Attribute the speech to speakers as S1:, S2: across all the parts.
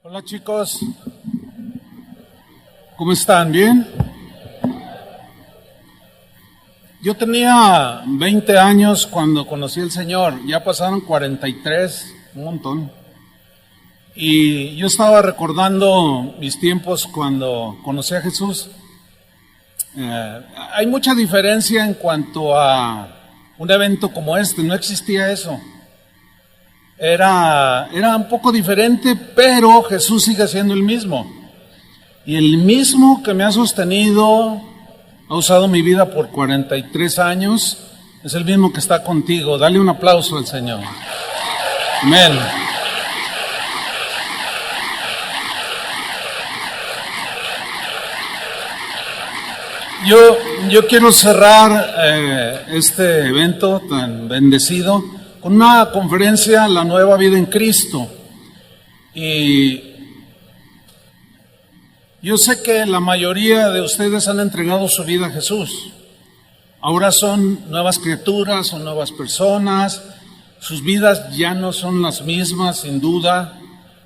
S1: Hola chicos, ¿cómo están? ¿Bien? Yo tenía 20 años cuando conocí al Señor, ya pasaron 43, un montón. Y yo estaba recordando mis tiempos cuando conocí a Jesús. Hay mucha diferencia en cuanto a un evento como este, no existía eso. Era un poco diferente, pero Jesús sigue siendo el mismo. Y el mismo que me ha sostenido, ha usado mi vida por 43 años, es el mismo que está contigo. Dale un aplauso al Señor. Amén. Yo quiero cerrar este evento tan bendecido con una conferencia, La Nueva Vida en Cristo. Y yo sé que la mayoría de ustedes han entregado su vida a Jesús. Ahora son nuevas criaturas, son nuevas personas. Sus vidas ya no son las mismas, sin duda.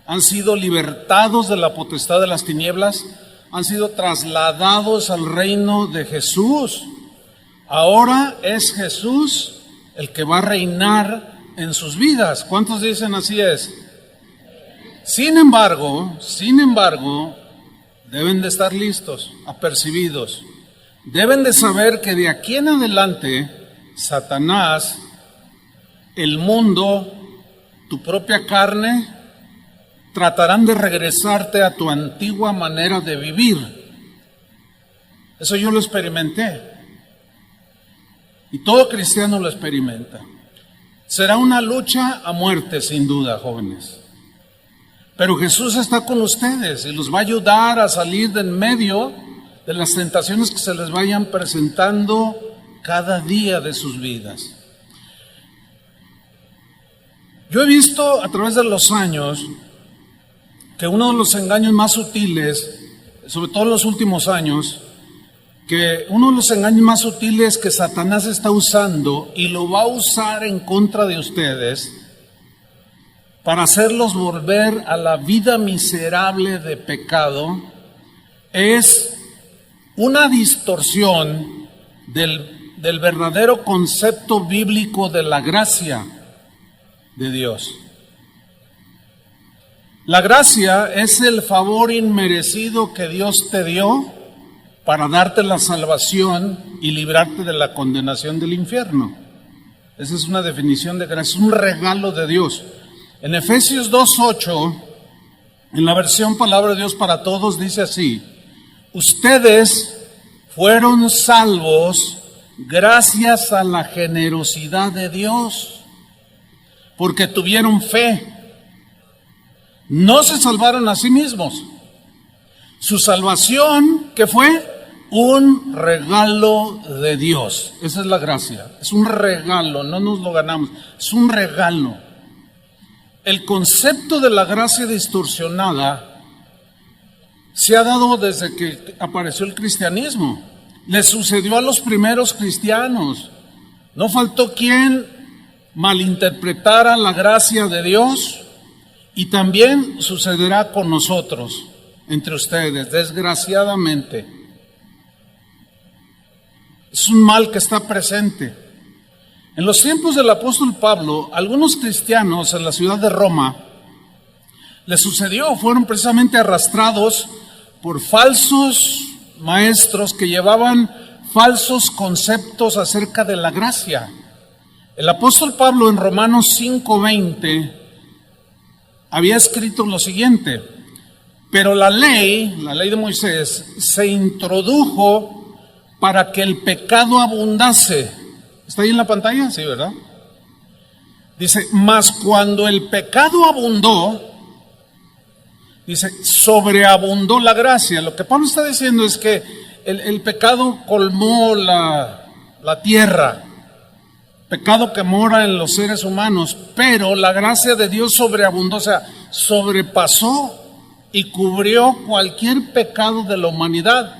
S1: Han sido libertados de la potestad de las tinieblas. Han sido trasladados al reino de Jesús. Ahora es Jesús el que va a reinar en sus vidas. ¿Cuántos dicen así es? Sin embargo, deben de estar listos, apercibidos. Deben de saber que de aquí en adelante, Satanás, el mundo, tu propia carne, tratarán de regresarte a tu antigua manera de vivir. Eso yo lo experimenté. Y todo cristiano lo experimenta. Será una lucha a muerte, sin duda, jóvenes. Pero Jesús está con ustedes y los va a ayudar a salir de en medio de las tentaciones que se les vayan presentando cada día de sus vidas. Yo he visto a través de los años que uno de los engaños más sutiles, sobre todo en los últimos años, que uno de los engaños más sutiles que Satanás está usando y lo va a usar en contra de ustedes para hacerlos volver a la vida miserable de pecado es una distorsión del verdadero concepto bíblico de la gracia de Dios. La gracia es el favor inmerecido que Dios te dio para darte la salvación y librarte de la condenación del infierno. Esa es una definición de gracia, es un regalo de Dios. En Efesios 2:8, en la versión Palabra de Dios para Todos, dice así: ustedes fueron salvos gracias a la generosidad de Dios, porque tuvieron fe. No se salvaron a sí mismos. Su salvación, ¿qué fue? Un regalo de Dios. Esa es la gracia. Es un regalo, no nos lo ganamos. Es un regalo. El concepto de la gracia distorsionada se ha dado desde que apareció el cristianismo. Le sucedió a los primeros cristianos. No faltó quien malinterpretara la gracia de Dios, y también sucederá con nosotros, entre ustedes, desgraciadamente. Es un mal que está presente. En los tiempos del apóstol Pablo, algunos cristianos en la ciudad de Roma les sucedió, fueron precisamente arrastrados por falsos maestros que llevaban falsos conceptos acerca de la gracia. El apóstol Pablo en Romanos 5:20 había escrito lo siguiente: pero la ley de Moisés, se introdujo para que el pecado abundase. ¿Está ahí en la pantalla? Sí, ¿verdad? Dice, mas cuando el pecado abundó, dice, sobreabundó la gracia. Lo que Pablo está diciendo es que el pecado colmó la tierra, pecado que mora en los seres humanos, pero la gracia de Dios sobreabundó, o sea, sobrepasó y cubrió cualquier pecado de la humanidad.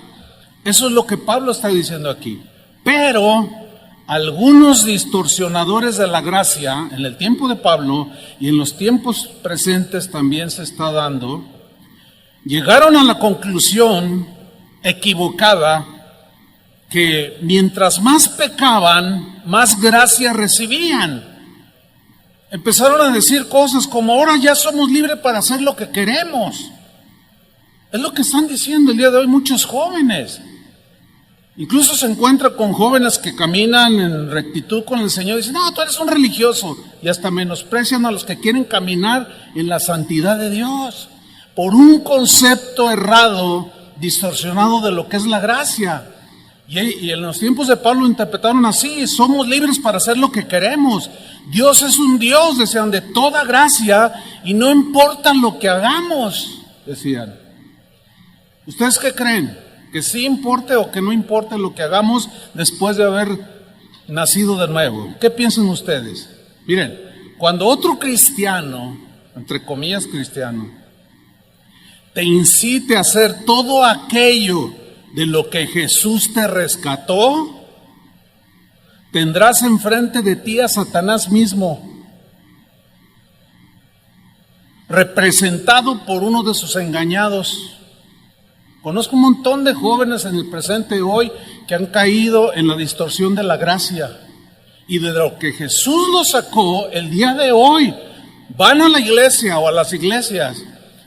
S1: Eso es lo que Pablo está diciendo aquí. Pero algunos distorsionadores de la gracia, en el tiempo de Pablo y en los tiempos presentes también se está dando, llegaron a la conclusión equivocada que mientras más pecaban, más gracia recibían. Empezaron a decir cosas como: ahora ya somos libres para hacer lo que queremos. Es lo que están diciendo el día de hoy muchos jóvenes. Incluso se encuentra con jóvenes que caminan en rectitud con el Señor y dicen: no, tú eres un religioso. Y hasta menosprecian a los que quieren caminar en la santidad de Dios por un concepto errado, distorsionado de lo que es la gracia. Y en los tiempos de Pablo interpretaron así: somos libres para hacer lo que queremos. Dios es un Dios, decían, de toda gracia, y no importa lo que hagamos, decían. ¿Ustedes qué creen? ¿Que sí importe o que no importe lo que hagamos después de haber nacido de nuevo? ¿Qué piensan ustedes? Miren, cuando otro cristiano, entre comillas cristiano, te incite a hacer todo aquello de lo que Jesús te rescató, tendrás enfrente de ti a Satanás mismo, representado por uno de sus engañados. Conozco un montón de jóvenes en el presente hoy que han caído en la distorsión de la gracia, y de lo que Jesús los sacó el día de hoy van a la iglesia o a las iglesias.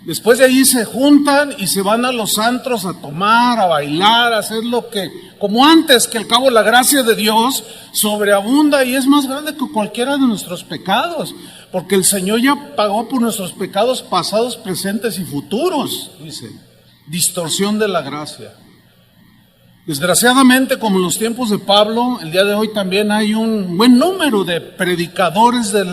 S1: Después de ahí se juntan y se van a los antros a tomar, a bailar, a hacer lo que, como antes, que al cabo la gracia de Dios sobreabunda y es más grande que cualquiera de nuestros pecados, porque el Señor ya pagó por nuestros pecados pasados, presentes y futuros, dice. Distorsión de la gracia. Desgraciadamente, como en los tiempos de Pablo, el día de hoy también hay un buen número de predicadores de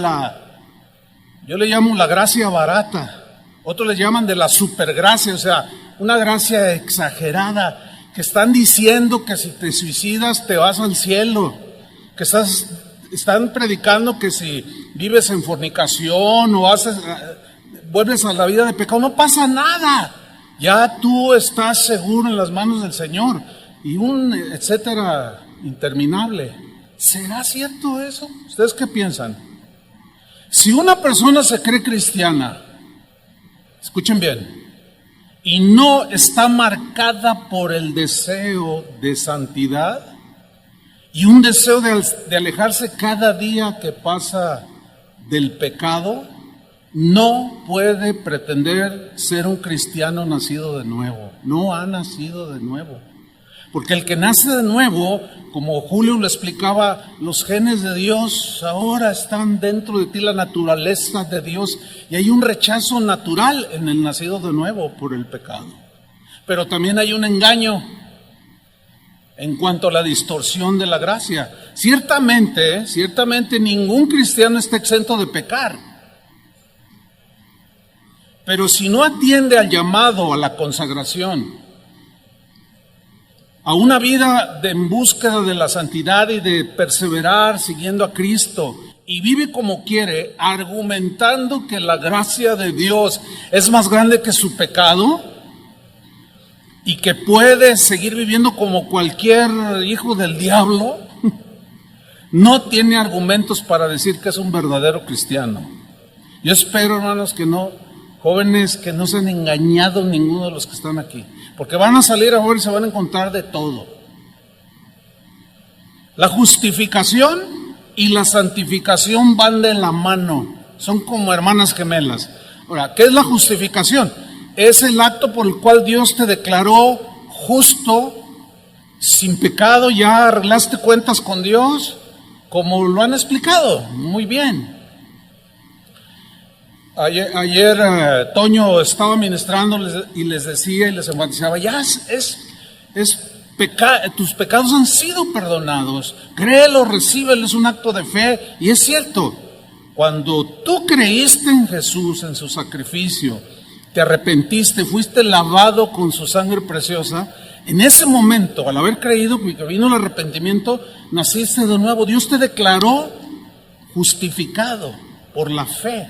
S1: yo le llamo la gracia barata. Otros le llaman de la supergracia, o sea, una gracia exagerada, que están diciendo que si te suicidas te vas al cielo, que están predicando que si vives en fornicación o vuelves a la vida de pecado, no pasa nada, ya tú estás seguro en las manos del Señor, y un etcétera interminable. ¿Será cierto eso? ¿Ustedes qué piensan? Si una persona se cree cristiana, escuchen bien, y no está marcada por el deseo de santidad y un deseo de alejarse cada día que pasa del pecado, no puede pretender ser un cristiano nacido de nuevo. No ha nacido de nuevo. Porque el que nace de nuevo, como Julio lo explicaba, los genes de Dios ahora están dentro de ti, la naturaleza de Dios, y hay un rechazo natural en el nacido de nuevo por el pecado. Pero también hay un engaño en cuanto a la distorsión de la gracia. Ciertamente ningún cristiano está exento de pecar. Pero si no atiende al llamado, a la consagración, a una vida en búsqueda de la santidad y de perseverar siguiendo a Cristo, y vive como quiere, argumentando que la gracia de Dios es más grande que su pecado y que puede seguir viviendo como cualquier hijo del diablo, no tiene argumentos para decir que es un verdadero cristiano. Yo espero, hermanos, jóvenes, que no se han engañado ninguno de los que están aquí, porque van a salir ahora y se van a encontrar de todo. La justificación y la santificación van de la mano, son como hermanas gemelas. Ahora, ¿qué es la justificación? Es el acto por el cual Dios te declaró justo, sin pecado, ya arreglaste cuentas con Dios, como lo han explicado muy bien. Ayer Toño estaba ministrando y les decía y les enfatizaba: ya tus pecados han sido perdonados, créelo, recíbelo, es un acto de fe. Y es cierto, cuando tú creíste en Jesús, en su sacrificio, te arrepentiste, fuiste lavado con su sangre preciosa, en ese momento, al haber creído que vino el arrepentimiento, naciste de nuevo. Dios te declaró justificado por la fe.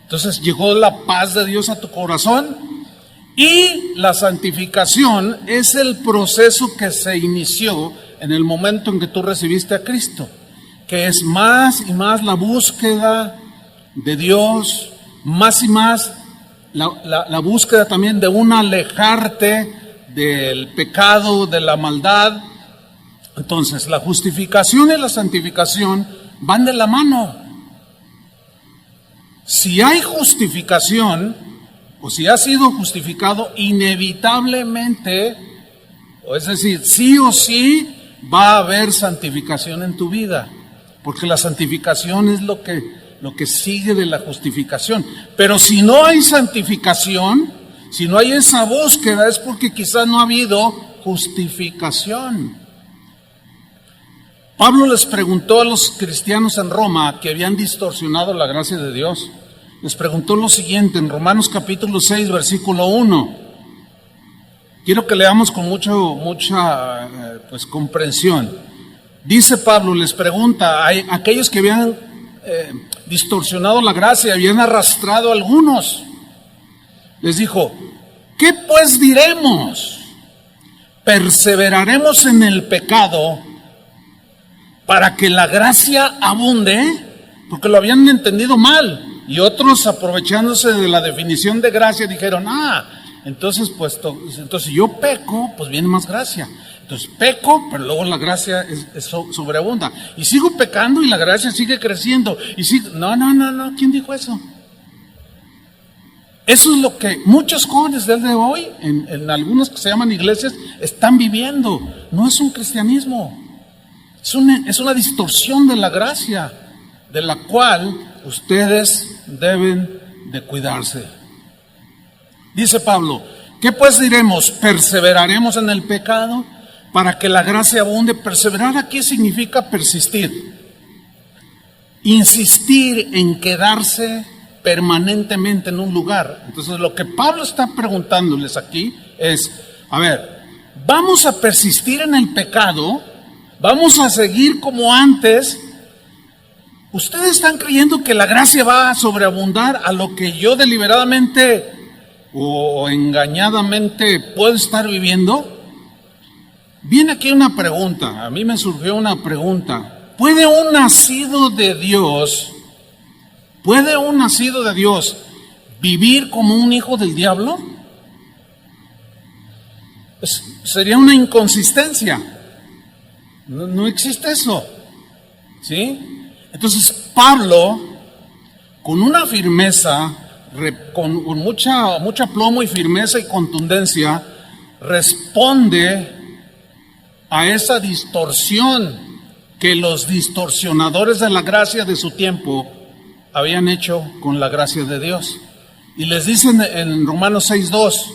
S1: Entonces llegó la paz de Dios a tu corazón, y la santificación es el proceso que se inició en el momento en que tú recibiste a Cristo, que es más y más la búsqueda de Dios, más y más la búsqueda también de un alejarte del pecado, de la maldad. Entonces, la justificación y la santificación van de la mano. Si hay justificación, o si has sido justificado, inevitablemente, o es decir, sí o sí, va a haber santificación en tu vida, porque la santificación es lo que sigue de la justificación. Pero si no hay santificación, si no hay esa búsqueda, es porque quizás no ha habido justificación. Pablo les preguntó a los cristianos en Roma que habían distorsionado la gracia de Dios. Les preguntó lo siguiente en Romanos capítulo 6, versículo 1. Quiero que leamos con mucha comprensión. Dice Pablo, les pregunta a aquellos que habían distorsionado la gracia, habían arrastrado a algunos. Les dijo, ¿qué pues diremos? ¿Perseveraremos en el pecado para que la gracia abunde? Porque lo habían entendido mal. Y otros, aprovechándose de la definición de gracia, dijeron, entonces si yo peco, pues viene más gracia. Entonces peco, pero luego la gracia sobreabunda. Y sigo pecando y la gracia sigue creciendo. No, ¿quién dijo eso? Eso es lo que muchos jóvenes del de hoy, en algunas que se llaman iglesias, están viviendo. No es un cristianismo. Es una distorsión de la gracia, de la cual ustedes deben de cuidarse. Dice Pablo, ¿qué pues diremos? ¿Perseveraremos en el pecado para que la gracia abunde? Perseverar aquí significa persistir, insistir en quedarse permanentemente en un lugar. Entonces lo que Pablo está preguntándoles aquí es, ¿vamos a persistir en el pecado? ¿Vamos a seguir como antes? ¿Ustedes están creyendo que la gracia va a sobreabundar a lo que yo deliberadamente o engañadamente puedo estar viviendo? Viene aquí una pregunta, a mí me surgió una pregunta. ¿Puede un nacido de Dios vivir como un hijo del diablo? Sería una inconsistencia. No existe eso, ¿sí? Entonces Pablo, con una firmeza, con mucha plomo y firmeza y contundencia, responde a esa distorsión que los distorsionadores de la gracia de su tiempo habían hecho con la gracia de Dios. Y les dicen en Romanos 6:2,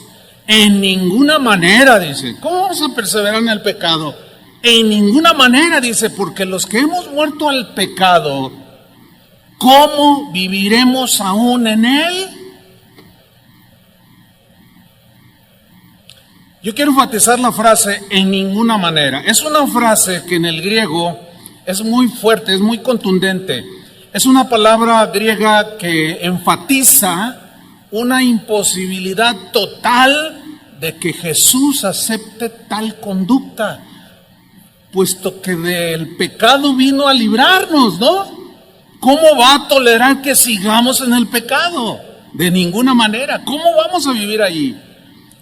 S1: en ninguna manera, dice, ¿cómo vamos a perseverar en el pecado? En ninguna manera, dice, porque los que hemos muerto al pecado, ¿cómo viviremos aún en él? Yo quiero enfatizar la frase en ninguna manera. Es una frase que en el griego es muy fuerte, es muy contundente. Es una palabra griega que enfatiza una imposibilidad total de que Jesús acepte tal conducta, puesto que del pecado vino a librarnos, ¿no? ¿Cómo va a tolerar que sigamos en el pecado? De ninguna manera. ¿Cómo vamos a vivir ahí?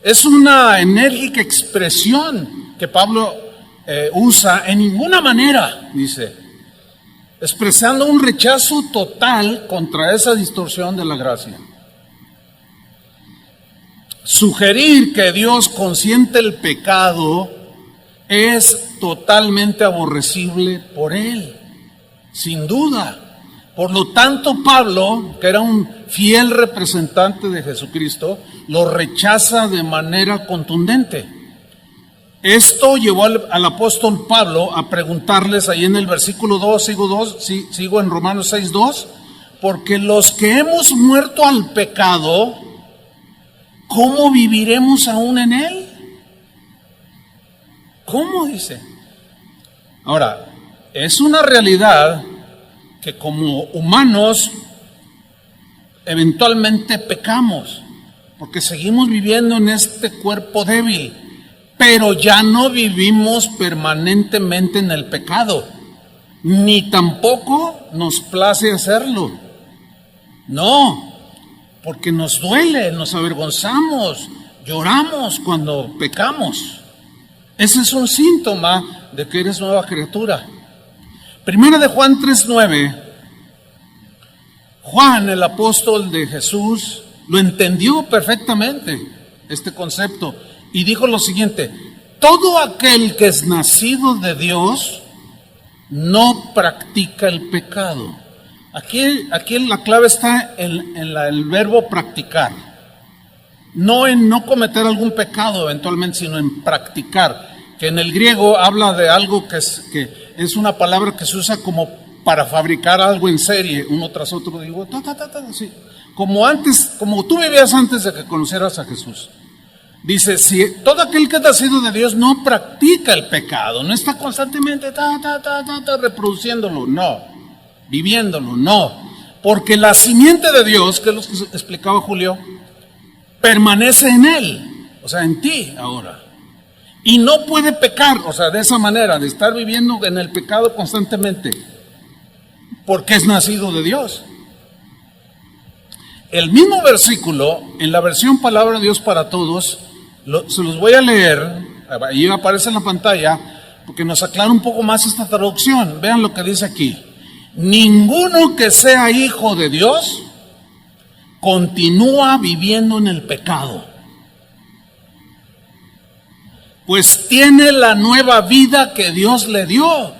S1: Es una enérgica expresión que Pablo usa, en ninguna manera, dice, expresando un rechazo total contra esa distorsión de la gracia. Sugerir que Dios consiente el pecado es totalmente aborrecible por Él, sin duda. Por lo tanto, Pablo, que era un fiel representante de Jesucristo, lo rechaza de manera contundente. Esto llevó al apóstol Pablo a preguntarles ahí en el versículo 2, sigo en Romanos 6:2, porque los que hemos muerto al pecado, ¿cómo viviremos aún en él? ¿Cómo dice? Ahora, es una realidad que como humanos eventualmente pecamos, porque seguimos viviendo en este cuerpo débil, pero ya no vivimos permanentemente en el pecado, ni tampoco nos place hacerlo. No, porque nos duele, nos avergonzamos, lloramos cuando pecamos. Ese es un síntoma de que eres nueva criatura. Primera de Juan 3:9. Juan, el apóstol de Jesús, lo entendió perfectamente, este concepto, y dijo lo siguiente: todo aquel que es nacido de Dios no practica el pecado. Aquí la clave está en el verbo practicar. No en no cometer algún pecado eventualmente, sino en practicar, que en el griego habla de algo que es una palabra que se usa como para fabricar algo en serie, uno tras otro, digo, así. Como tú vivías antes de que conocieras a Jesús. Dice, si todo aquel que es nacido de Dios no practica el pecado, no está constantemente reproduciéndolo, no, viviéndolo, no, porque la simiente de Dios, que es lo que explicaba Julio, permanece en él, o sea, en ti ahora, y no puede pecar, o sea, de esa manera, de estar viviendo en el pecado constantemente, porque es nacido de Dios. El mismo versículo, en la versión Palabra de Dios para Todos, se los voy a leer, ahí aparece en la pantalla, porque nos aclara un poco más esta traducción. Vean lo que dice aquí: ninguno que sea hijo de Dios continúa viviendo en el pecado, pues tiene la nueva vida que Dios le dio,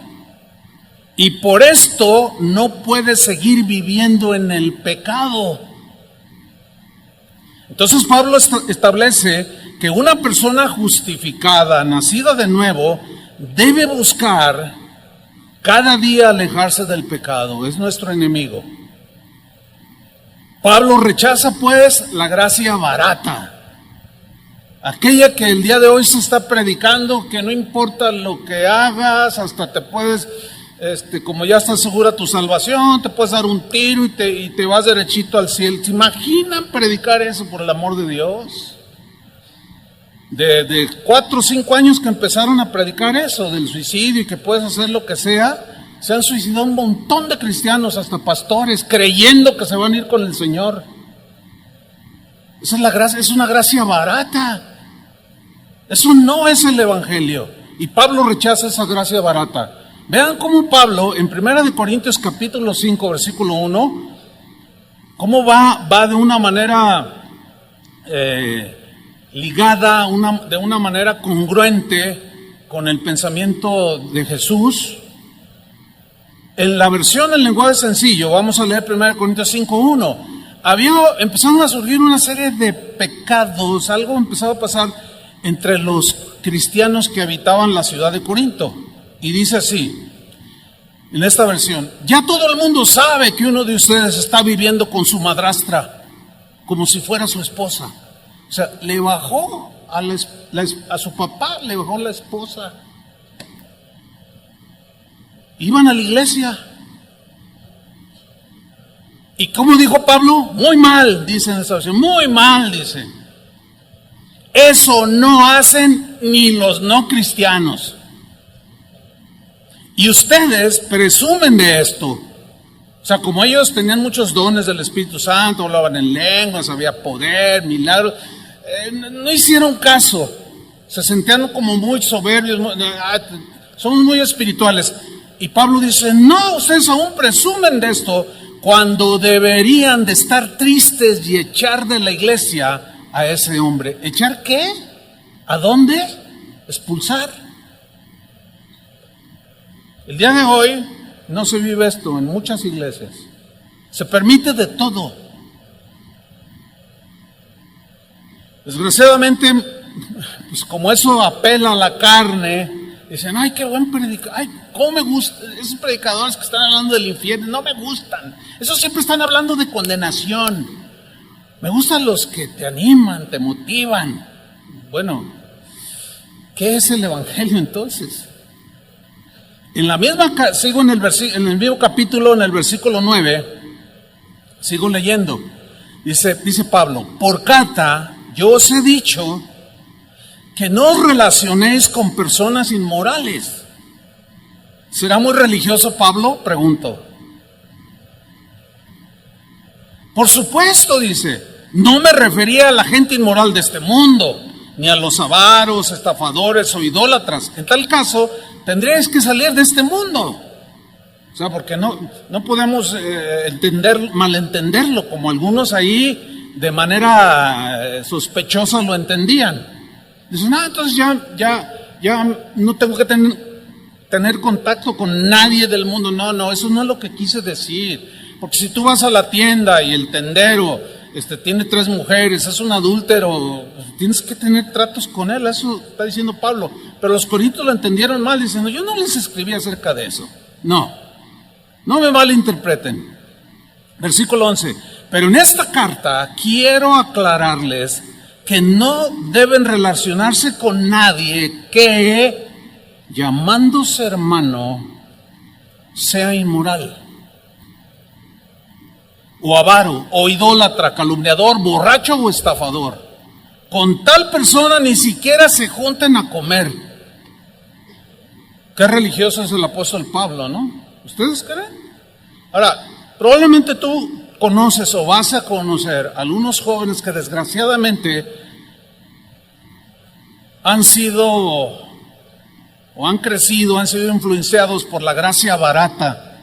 S1: y por esto no puede seguir viviendo en el pecado. Entonces Pablo establece que una persona justificada, nacida de nuevo, debe buscar cada día alejarse del pecado. Es nuestro enemigo. Pablo rechaza pues la gracia barata, aquella que el día de hoy se está predicando, que no importa lo que hagas, hasta te puedes, como ya está segura tu salvación, te puedes dar un tiro y te vas derechito al cielo. ¿Se imaginan predicar eso, por el amor de Dios? De 4 o 5 años que empezaron a predicar eso, del suicidio y que puedes hacer lo que sea, se han suicidado un montón de cristianos, hasta pastores, creyendo que se van a ir con el Señor. Esa es la gracia, es una gracia barata. Eso no es el Evangelio. Y Pablo rechaza esa gracia barata. Vean cómo Pablo, en 1 Corintios capítulo 5, versículo 1, cómo va de una manera ligada, de una manera congruente con el pensamiento de Jesús. En la versión en lenguaje sencillo, vamos a leer 1 Corintios 5:1. Empezaron a surgir una serie de pecados, algo empezaba a pasar entre los cristianos que habitaban la ciudad de Corinto. Y dice así, en esta versión: ya todo el mundo sabe que uno de ustedes está viviendo con su madrastra, como si fuera su esposa. O sea, le bajó a su papá, le bajó la esposa. Iban a la iglesia. ¿Y cómo dijo Pablo? Muy mal, dice en esta versión, muy mal, dice. Eso no hacen ni los no cristianos. Y ustedes presumen de esto. O sea, como ellos tenían muchos dones del Espíritu Santo, hablaban en lenguas, había poder, milagros, no hicieron caso. Se sentían como muy soberbios, somos muy espirituales. Y Pablo dice, no, ustedes aún presumen de esto, cuando deberían de estar tristes y echar de la iglesia a ese hombre. ¿Echar qué? ¿A dónde? Expulsar. El día de hoy no se vive esto en muchas iglesias. Se permite de todo. Desgraciadamente, pues como eso apela a la carne, dicen, ay, qué buen predicador, ay, cómo me gusta, esos predicadores que están hablando del infierno, no me gustan. Esos siempre están hablando de condenación. Me gustan los que te animan, te motivan. Bueno, ¿qué es el Evangelio entonces? En la misma, sigo en el mismo capítulo, en el versículo 9, sigo leyendo. Dice Pablo, por carta yo os he dicho que no os relacionéis con personas inmorales. ¿Será muy religioso Pablo? Pregunto. Por supuesto, dice, no me refería a la gente inmoral de este mundo, ni a los avaros, estafadores o idólatras. En tal caso, tendríais que salir de este mundo. O sea, porque no podemos malentenderlo, como algunos ahí de manera sospechosa lo entendían. Dicen, entonces ya no tengo que tener contacto con nadie del mundo. No, eso no es lo que quise decir. Porque si tú vas a la tienda y el tendero tiene 3 mujeres, es un adúltero, pues tienes que tener tratos con él. Eso está diciendo Pablo. Pero los corintios lo entendieron mal, diciendo, yo no les escribí acerca de eso. No me malinterpreten. Versículo 11. Pero en esta carta quiero aclararles que no deben relacionarse con nadie que, llamándose hermano, sea inmoral, o avaro, o idólatra, calumniador, borracho o estafador. Con tal persona ni siquiera se junten a comer. Qué religioso es el apóstol Pablo, ¿no? ¿Ustedes creen? Ahora, probablemente tú conoces o vas a conocer algunos jóvenes que desgraciadamente han sido o han crecido, han sido influenciados por la gracia barata,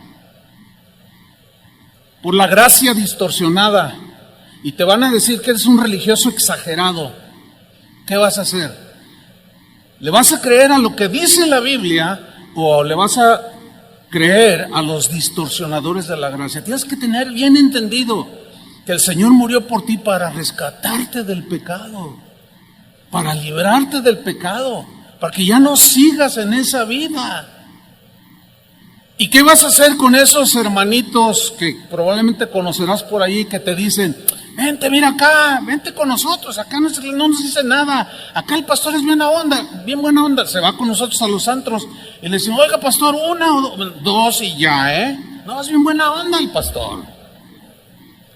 S1: por la gracia distorsionada, y te van a decir que eres un religioso exagerado. ¿Qué vas a hacer? ¿Le vas a creer a lo que dice la Biblia o le vas a creer a los distorsionadores de la gracia? Tienes que tener bien entendido que el Señor murió por ti para rescatarte del pecado, para librarte del pecado, para que ya no sigas en esa vida. ¿Y qué vas a hacer con esos hermanitos que probablemente conocerás por ahí que te dicen, vente, mira acá, vente con nosotros, acá no nos dice nada, acá el pastor es bien buena onda, se va con nosotros a los antros y le decimos, oiga pastor, 1 o 2 y ya, no, es bien buena onda el pastor.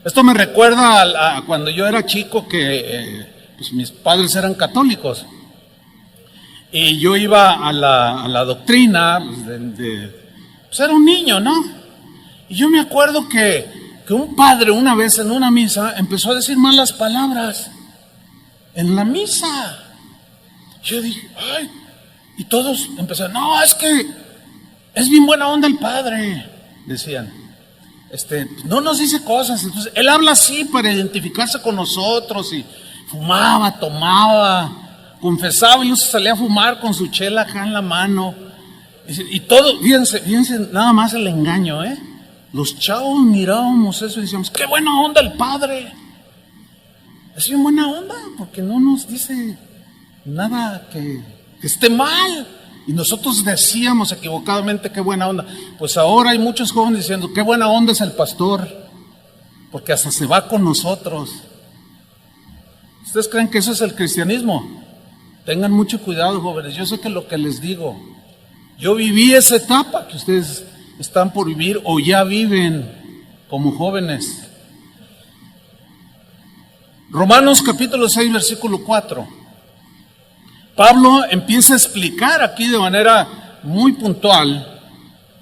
S1: Esto me recuerda a cuando yo era chico que pues mis padres eran católicos y yo iba a la doctrina, pues era un niño, ¿no? Y yo me acuerdo que un padre una vez en una misa empezó a decir malas palabras en la misa. Yo dije, ay, y todos empezaron, no, es que es bien buena onda el padre, decían. No nos dice cosas, entonces él habla así para identificarse con nosotros, y fumaba, tomaba, confesaba y luego se salía a fumar con su chela acá en la mano. Y todo, fíjense nada más el engaño, Los chavos mirábamos eso y decíamos, qué buena onda el padre. Es bien buena onda, porque no nos dice nada que esté mal. Y nosotros decíamos equivocadamente, qué buena onda. Pues ahora hay muchos jóvenes diciendo, qué buena onda es el pastor, porque hasta se va con nosotros. ¿Ustedes creen que eso es el cristianismo? Tengan mucho cuidado, jóvenes. Yo sé que lo que les digo, yo viví esa etapa que ustedes están por vivir o ya viven como jóvenes. Romanos capítulo 6, versículo 4. Pablo empieza a explicar aquí de manera muy puntual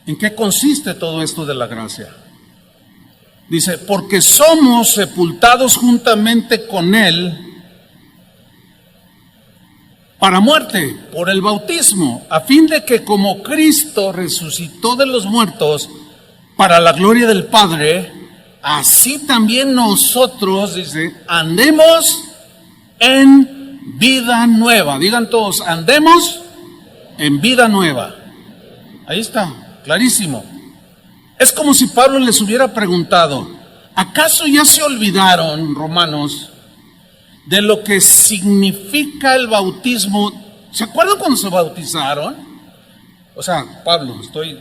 S1: en qué consiste todo esto de la gracia. Dice, porque somos sepultados juntamente con Él para muerte por el bautismo, a fin de que como Cristo resucitó de los muertos para la gloria del Padre, así también nosotros, dice, andemos en vida nueva. Digan todos, andemos en vida nueva. Ahí está, clarísimo. Es como si Pablo les hubiera preguntado, ¿acaso ya se olvidaron, romanos, de lo que significa el bautismo? ¿Se acuerdan cuando se bautizaron? O sea, Pablo, estoy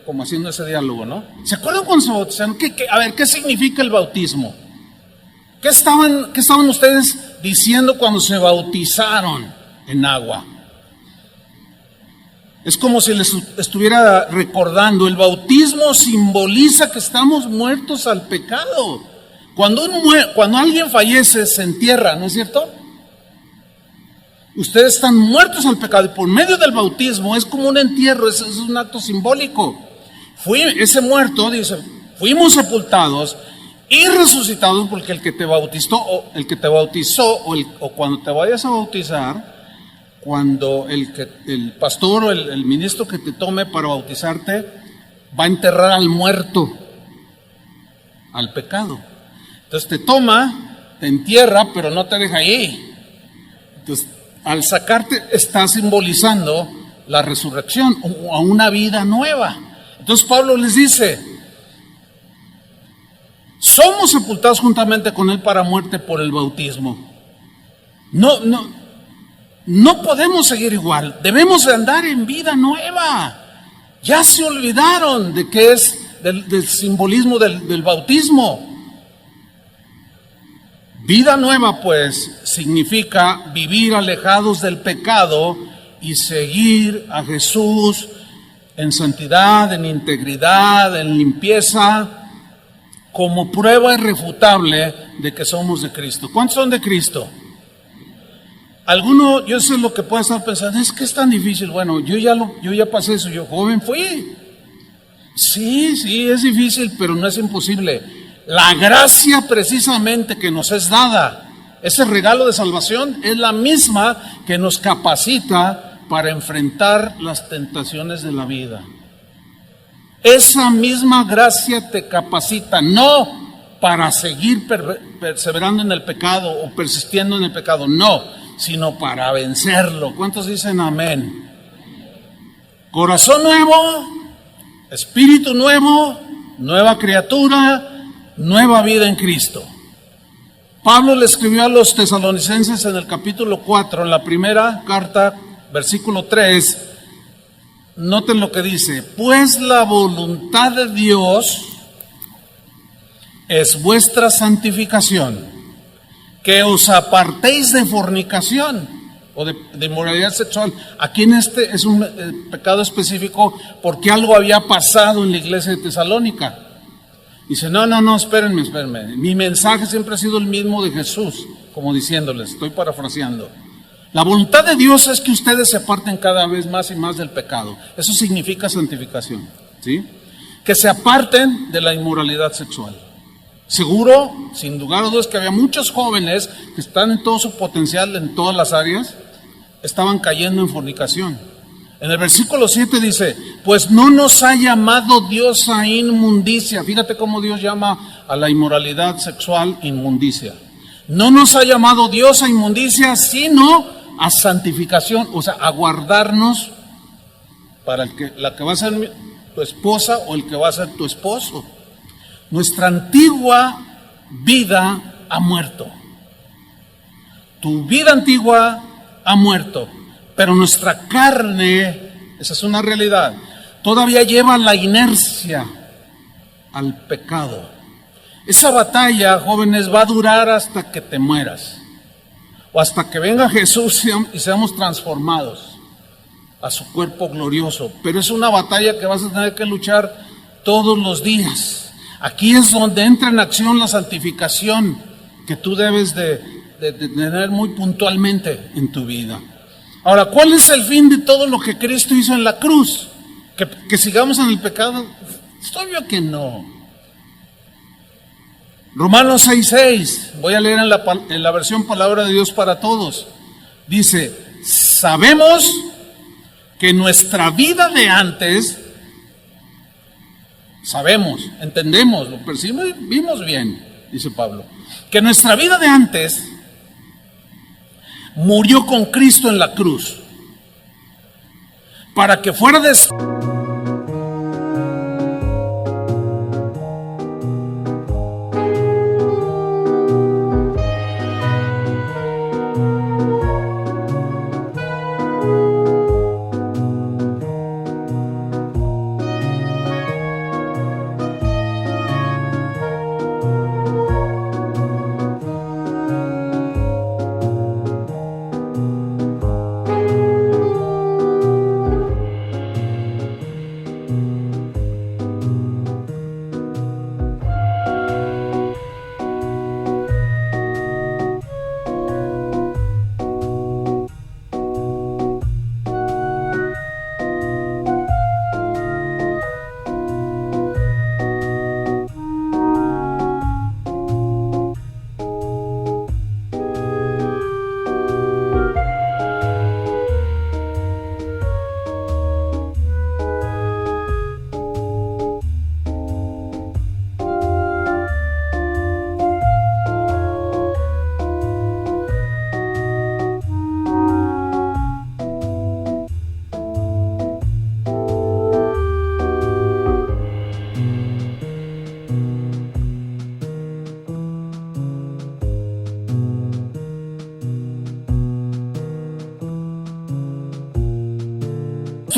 S1: como haciendo ese diálogo, ¿no? ¿Se acuerdan cuando se bautizaron? A ver, ¿qué significa el bautismo? ¿Qué estaban ustedes diciendo cuando se bautizaron en agua? Es como si les estuviera recordando, el bautismo simboliza que estamos muertos al pecado. Cuando alguien fallece, se entierra, ¿no es cierto? Ustedes están muertos al pecado y por medio del bautismo es como un entierro, es un acto simbólico. Ese muerto, dice, fuimos sepultados y resucitado, porque el que te bautizó o cuando te vayas a bautizar, cuando el pastor o el ministro que te tome para bautizarte va a enterrar al muerto, al pecado. Entonces te toma, te entierra, pero no te deja ahí. Entonces, al sacarte, está simbolizando la resurrección o a una vida nueva. Entonces Pablo les dice: somos sepultados juntamente con él para muerte por el bautismo. No podemos seguir igual. Debemos de andar en vida nueva. Ya se olvidaron de qué es del simbolismo del bautismo. Vida nueva, pues, significa vivir alejados del pecado y seguir a Jesús en santidad, en integridad, en limpieza, como prueba irrefutable de que somos de Cristo. ¿Cuántos son de Cristo? Alguno, yo sé lo que puede estar pensando, es que es tan difícil. Bueno, yo ya pasé eso, yo joven fui. Sí, es difícil, pero no es imposible. La gracia precisamente que nos es dada, ese regalo de salvación, es la misma que nos capacita para enfrentar las tentaciones de la vida. Esa misma gracia te capacita, no para seguir perseverando en el pecado o persistiendo en el pecado, no, sino para vencerlo. ¿Cuántos dicen amén? Corazón nuevo, espíritu nuevo, nueva criatura, nueva vida en Cristo. Pablo le escribió a los tesalonicenses en el capítulo 4, en la primera carta, versículo 3, noten lo que dice: pues la voluntad de Dios es vuestra santificación, que os apartéis de fornicación o de inmoralidad sexual. Aquí en este es un pecado específico porque algo había pasado en la iglesia de Tesalónica. Dice, no, espérenme. Mi mensaje siempre ha sido el mismo de Jesús, como diciéndoles, estoy parafraseando. La voluntad de Dios es que ustedes se aparten cada vez más y más del pecado. Eso significa santificación, ¿sí? Que se aparten de la inmoralidad sexual. Seguro, sin lugar a dudas, que había muchos jóvenes que están en todo su potencial, en todas las áreas, estaban cayendo en fornicación. En el versículo 7 dice, pues no nos ha llamado Dios a inmundicia. Fíjate cómo Dios llama a la inmoralidad sexual inmundicia. No nos ha llamado Dios a inmundicia, sino a santificación, o sea, a guardarnos para la que va a ser tu esposa o el que va a ser tu esposo. Nuestra antigua vida ha muerto. Tu vida antigua ha muerto, pero nuestra carne, esa es una realidad, todavía lleva la inercia al pecado. Esa batalla, jóvenes, va a durar hasta que te mueras, o hasta que venga Jesús y seamos transformados a su cuerpo glorioso. Pero es una batalla que vas a tener que luchar todos los días. Aquí es donde entra en acción la santificación que tú debes de tener muy puntualmente en tu vida. Ahora, ¿cuál es el fin de todo lo que Cristo hizo en la cruz? ¿Que sigamos en el pecado? Es obvio que no. Romanos 6:6, voy a leer en la versión Palabra de Dios para Todos. Dice, sabemos que nuestra vida de antes, entendemos, lo percibimos bien, dice Pablo, que nuestra vida de antes murió con Cristo en la cruz, para que fuera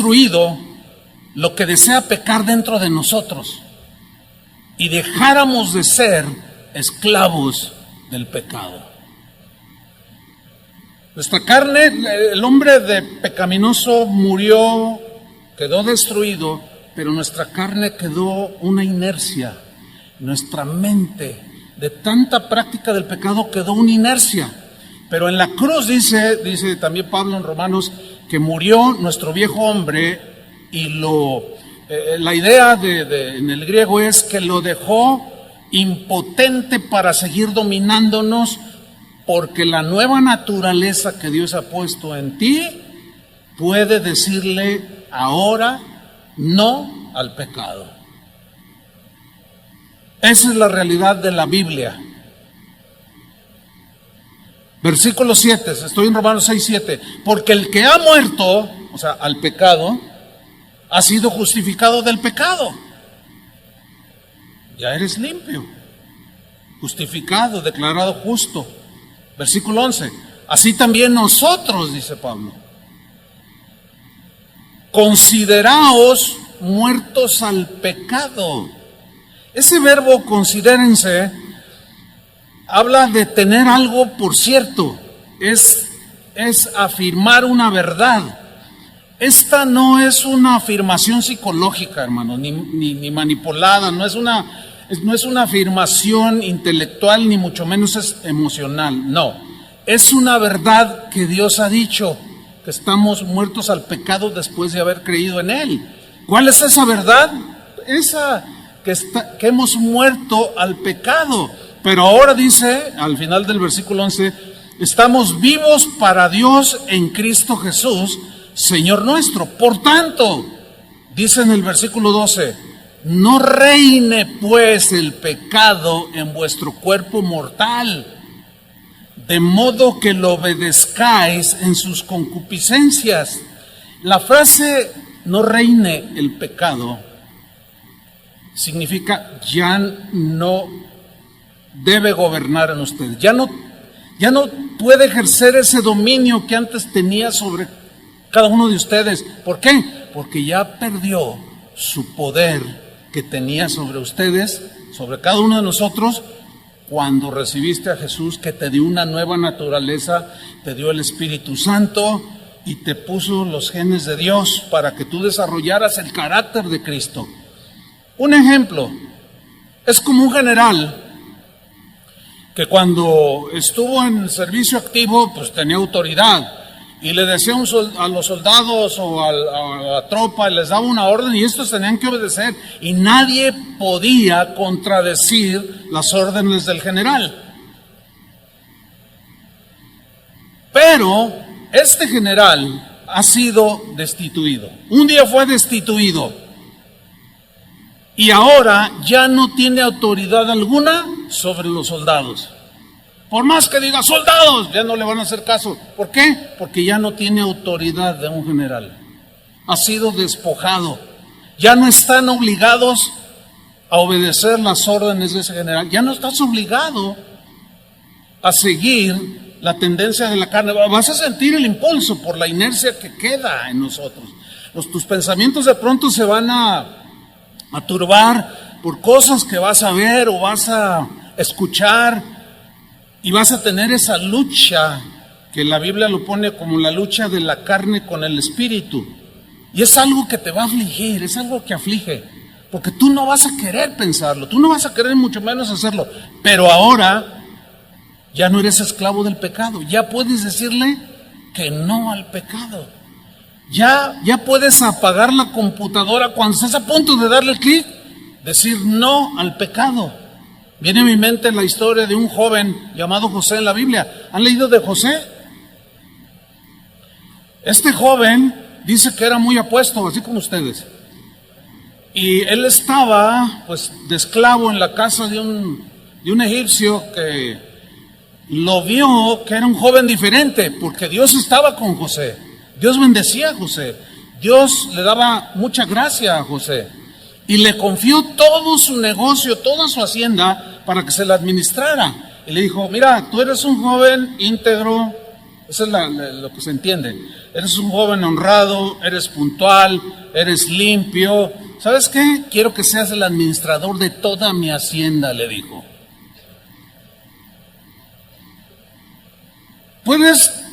S1: destruido lo que desea pecar dentro de nosotros y dejáramos de ser esclavos del pecado. Nuestra carne, el hombre pecaminoso murió, quedó destruido, pero nuestra carne quedó una inercia. Nuestra mente, de tanta práctica del pecado, quedó una inercia. Pero en la cruz dice también Pablo en Romanos, que murió nuestro viejo hombre y la idea en el griego es que lo dejó impotente para seguir dominándonos, porque la nueva naturaleza que Dios ha puesto en ti puede decirle ahora no al pecado. Esa es la realidad de la Biblia. Versículo 7, estoy en Romanos 6:7. Porque el que ha muerto, o sea, al pecado, ha sido justificado del pecado. Ya eres limpio, justificado, declarado justo. Versículo 11. Así también nosotros, dice Pablo, consideraos muertos al pecado. Ese verbo considérense habla de tener algo por cierto, es afirmar una verdad. Esta no es una afirmación psicológica, hermano, ni manipulada, no es una afirmación intelectual, ni mucho menos es emocional, no. Es una verdad que Dios ha dicho, que estamos muertos al pecado después de haber creído en Él. ¿Cuál es esa verdad? Esa que hemos muerto al pecado. Pero ahora dice, al final del versículo 11, estamos vivos para Dios en Cristo Jesús, Señor nuestro. Por tanto, dice en el versículo 12, no reine pues el pecado en vuestro cuerpo mortal, de modo que lo obedezcáis en sus concupiscencias. La frase no reine el pecado significa ya no debe gobernar en ustedes, ya no puede ejercer ese dominio que antes tenía sobre cada uno de ustedes. ¿Por qué? Porque ya perdió su poder que tenía sobre ustedes, sobre cada uno de nosotros, cuando recibiste a Jesús, que te dio una nueva naturaleza, te dio el Espíritu Santo y te puso los genes de Dios para que tú desarrollaras el carácter de Cristo. Un ejemplo, es como un general que cuando estuvo en servicio activo, pues tenía autoridad y le decía a los soldados o a la tropa, les daba una orden y estos tenían que obedecer y nadie podía contradecir las órdenes del general. Pero este general ha sido destituido. Un día fue destituido y ahora ya no tiene autoridad alguna sobre los soldados. Por más que diga soldados, ya no le van a hacer caso. ¿Por qué? Porque ya no tiene autoridad de un general. Ha sido despojado. Ya no están obligados a obedecer las órdenes de ese general. Ya no estás obligado a seguir la tendencia de la carne. Vas a sentir el impulso por la inercia que queda en nosotros. Tus pensamientos de pronto se van a turbar por cosas que vas a ver o vas a escuchar. Y vas a tener esa lucha, que la Biblia lo pone como la lucha de la carne con el espíritu. Y es algo que te va a afligir, es algo que aflige. Porque tú no vas a querer pensarlo, tú no vas a querer mucho menos hacerlo. Pero ahora ya no eres esclavo del pecado, ya puedes decirle que no al pecado. Ya puedes apagar la computadora cuando estás a punto de darle clic, decir no al pecado. Viene a mi mente la historia de un joven llamado José en la Biblia. ¿Han leído de José? Este joven dice que era muy apuesto, así como ustedes. Y él estaba pues de esclavo en la casa de un egipcio que lo vio que era un joven diferente, porque Dios estaba con José. Dios bendecía a José. Dios le daba mucha gracia a José. Y le confió todo su negocio, toda su hacienda, para que se la administrara. Y le dijo, mira, tú eres un joven íntegro, Eso es lo que se entiende. Eres un joven honrado, eres puntual, eres limpio. ¿Sabes qué? Quiero que seas el administrador de toda mi hacienda, le dijo. Puedes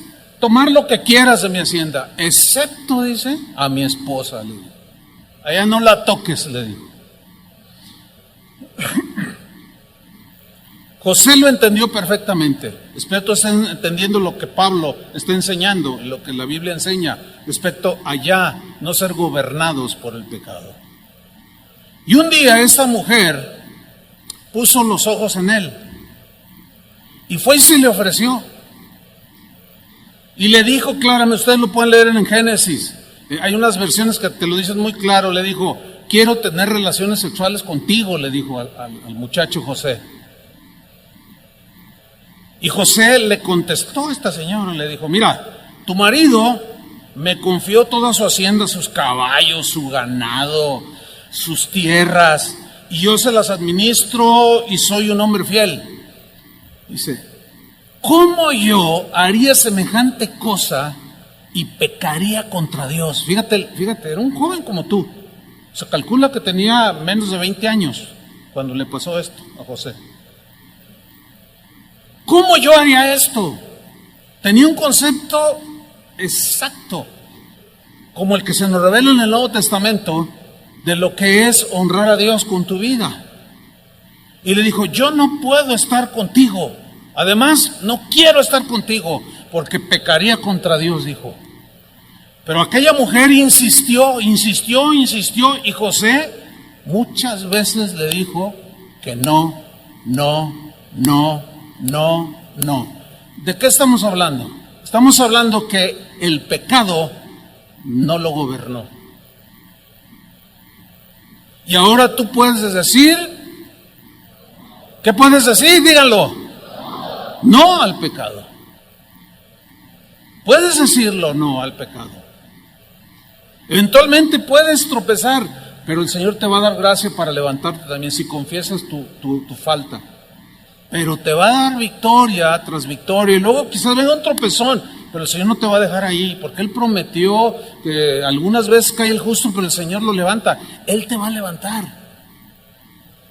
S1: tomar lo que quieras de mi hacienda, excepto, dice, a mi esposa, le dijo. Allá no la toques, le dijo. José lo entendió perfectamente. Espero que estén entendiendo lo que Pablo está enseñando, lo que la Biblia enseña respecto a ya no ser gobernados por el pecado. Y un día esa mujer puso los ojos en él y fue y se le ofreció. Y le dijo claramente, ustedes lo pueden leer en Génesis, hay unas versiones que te lo dicen muy claro, le dijo, quiero tener relaciones sexuales contigo, le dijo al muchacho José. Y José le contestó a esta señora, le dijo, mira, tu marido me confió toda su hacienda, sus caballos, su ganado, sus tierras, y yo se las administro y soy un hombre fiel. Dice, ¿cómo yo haría semejante cosa y pecaría contra Dios? Fíjate, era un joven como tú. Se calcula que tenía menos de 20 años cuando le pasó esto a José. ¿Cómo yo haría esto? Tenía un concepto exacto, como el que se nos revela en el Nuevo Testamento, de lo que es honrar a Dios con tu vida. Y le dijo, yo no puedo estar contigo. Además, no quiero estar contigo, porque pecaría contra Dios, dijo. Pero aquella mujer insistió, y José muchas veces le dijo que no. ¿De qué estamos hablando? Estamos hablando que el pecado no lo gobernó. Y ahora tú puedes decir, ¿qué puedes decir? Díganlo. No al pecado. Puedes decirlo no al pecado. Eventualmente puedes tropezar, pero el Señor te va a dar gracia para levantarte también si confiesas tu falta. Pero te va a dar victoria tras victoria y luego quizás venga un tropezón, pero el Señor no te va a dejar ahí, porque Él prometió que algunas veces cae el justo, pero el Señor lo levanta. Él te va a levantar.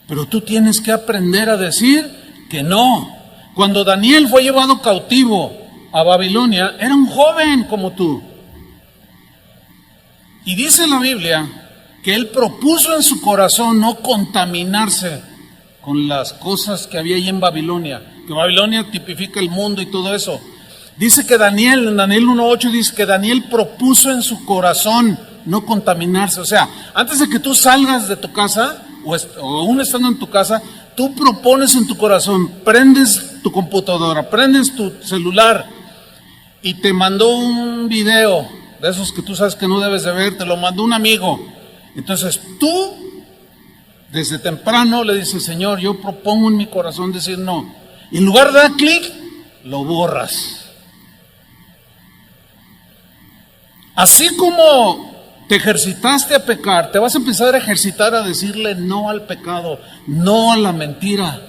S1: Pero tú tienes que aprender a decir que no. Cuando Daniel fue llevado cautivo a Babilonia, era un joven como tú. Y dice la Biblia que él propuso en su corazón no contaminarse con las cosas que había ahí en Babilonia, que Babilonia tipifica el mundo y todo eso. Dice que en Daniel 1:8 dice que Daniel propuso en su corazón no contaminarse. O sea, antes de que tú salgas de tu casa, o aún estando en tu casa, tú propones en tu corazón, prendes tu computadora, prendes tu celular y te mandó un video de esos que tú sabes que no debes de ver, te lo mandó un amigo. Entonces tú, desde temprano le dices, Señor, yo propongo en mi corazón decir no. Y en lugar de dar clic, lo borras. Así como te ejercitaste a pecar, te vas a empezar a ejercitar a decirle no al pecado, no a la mentira.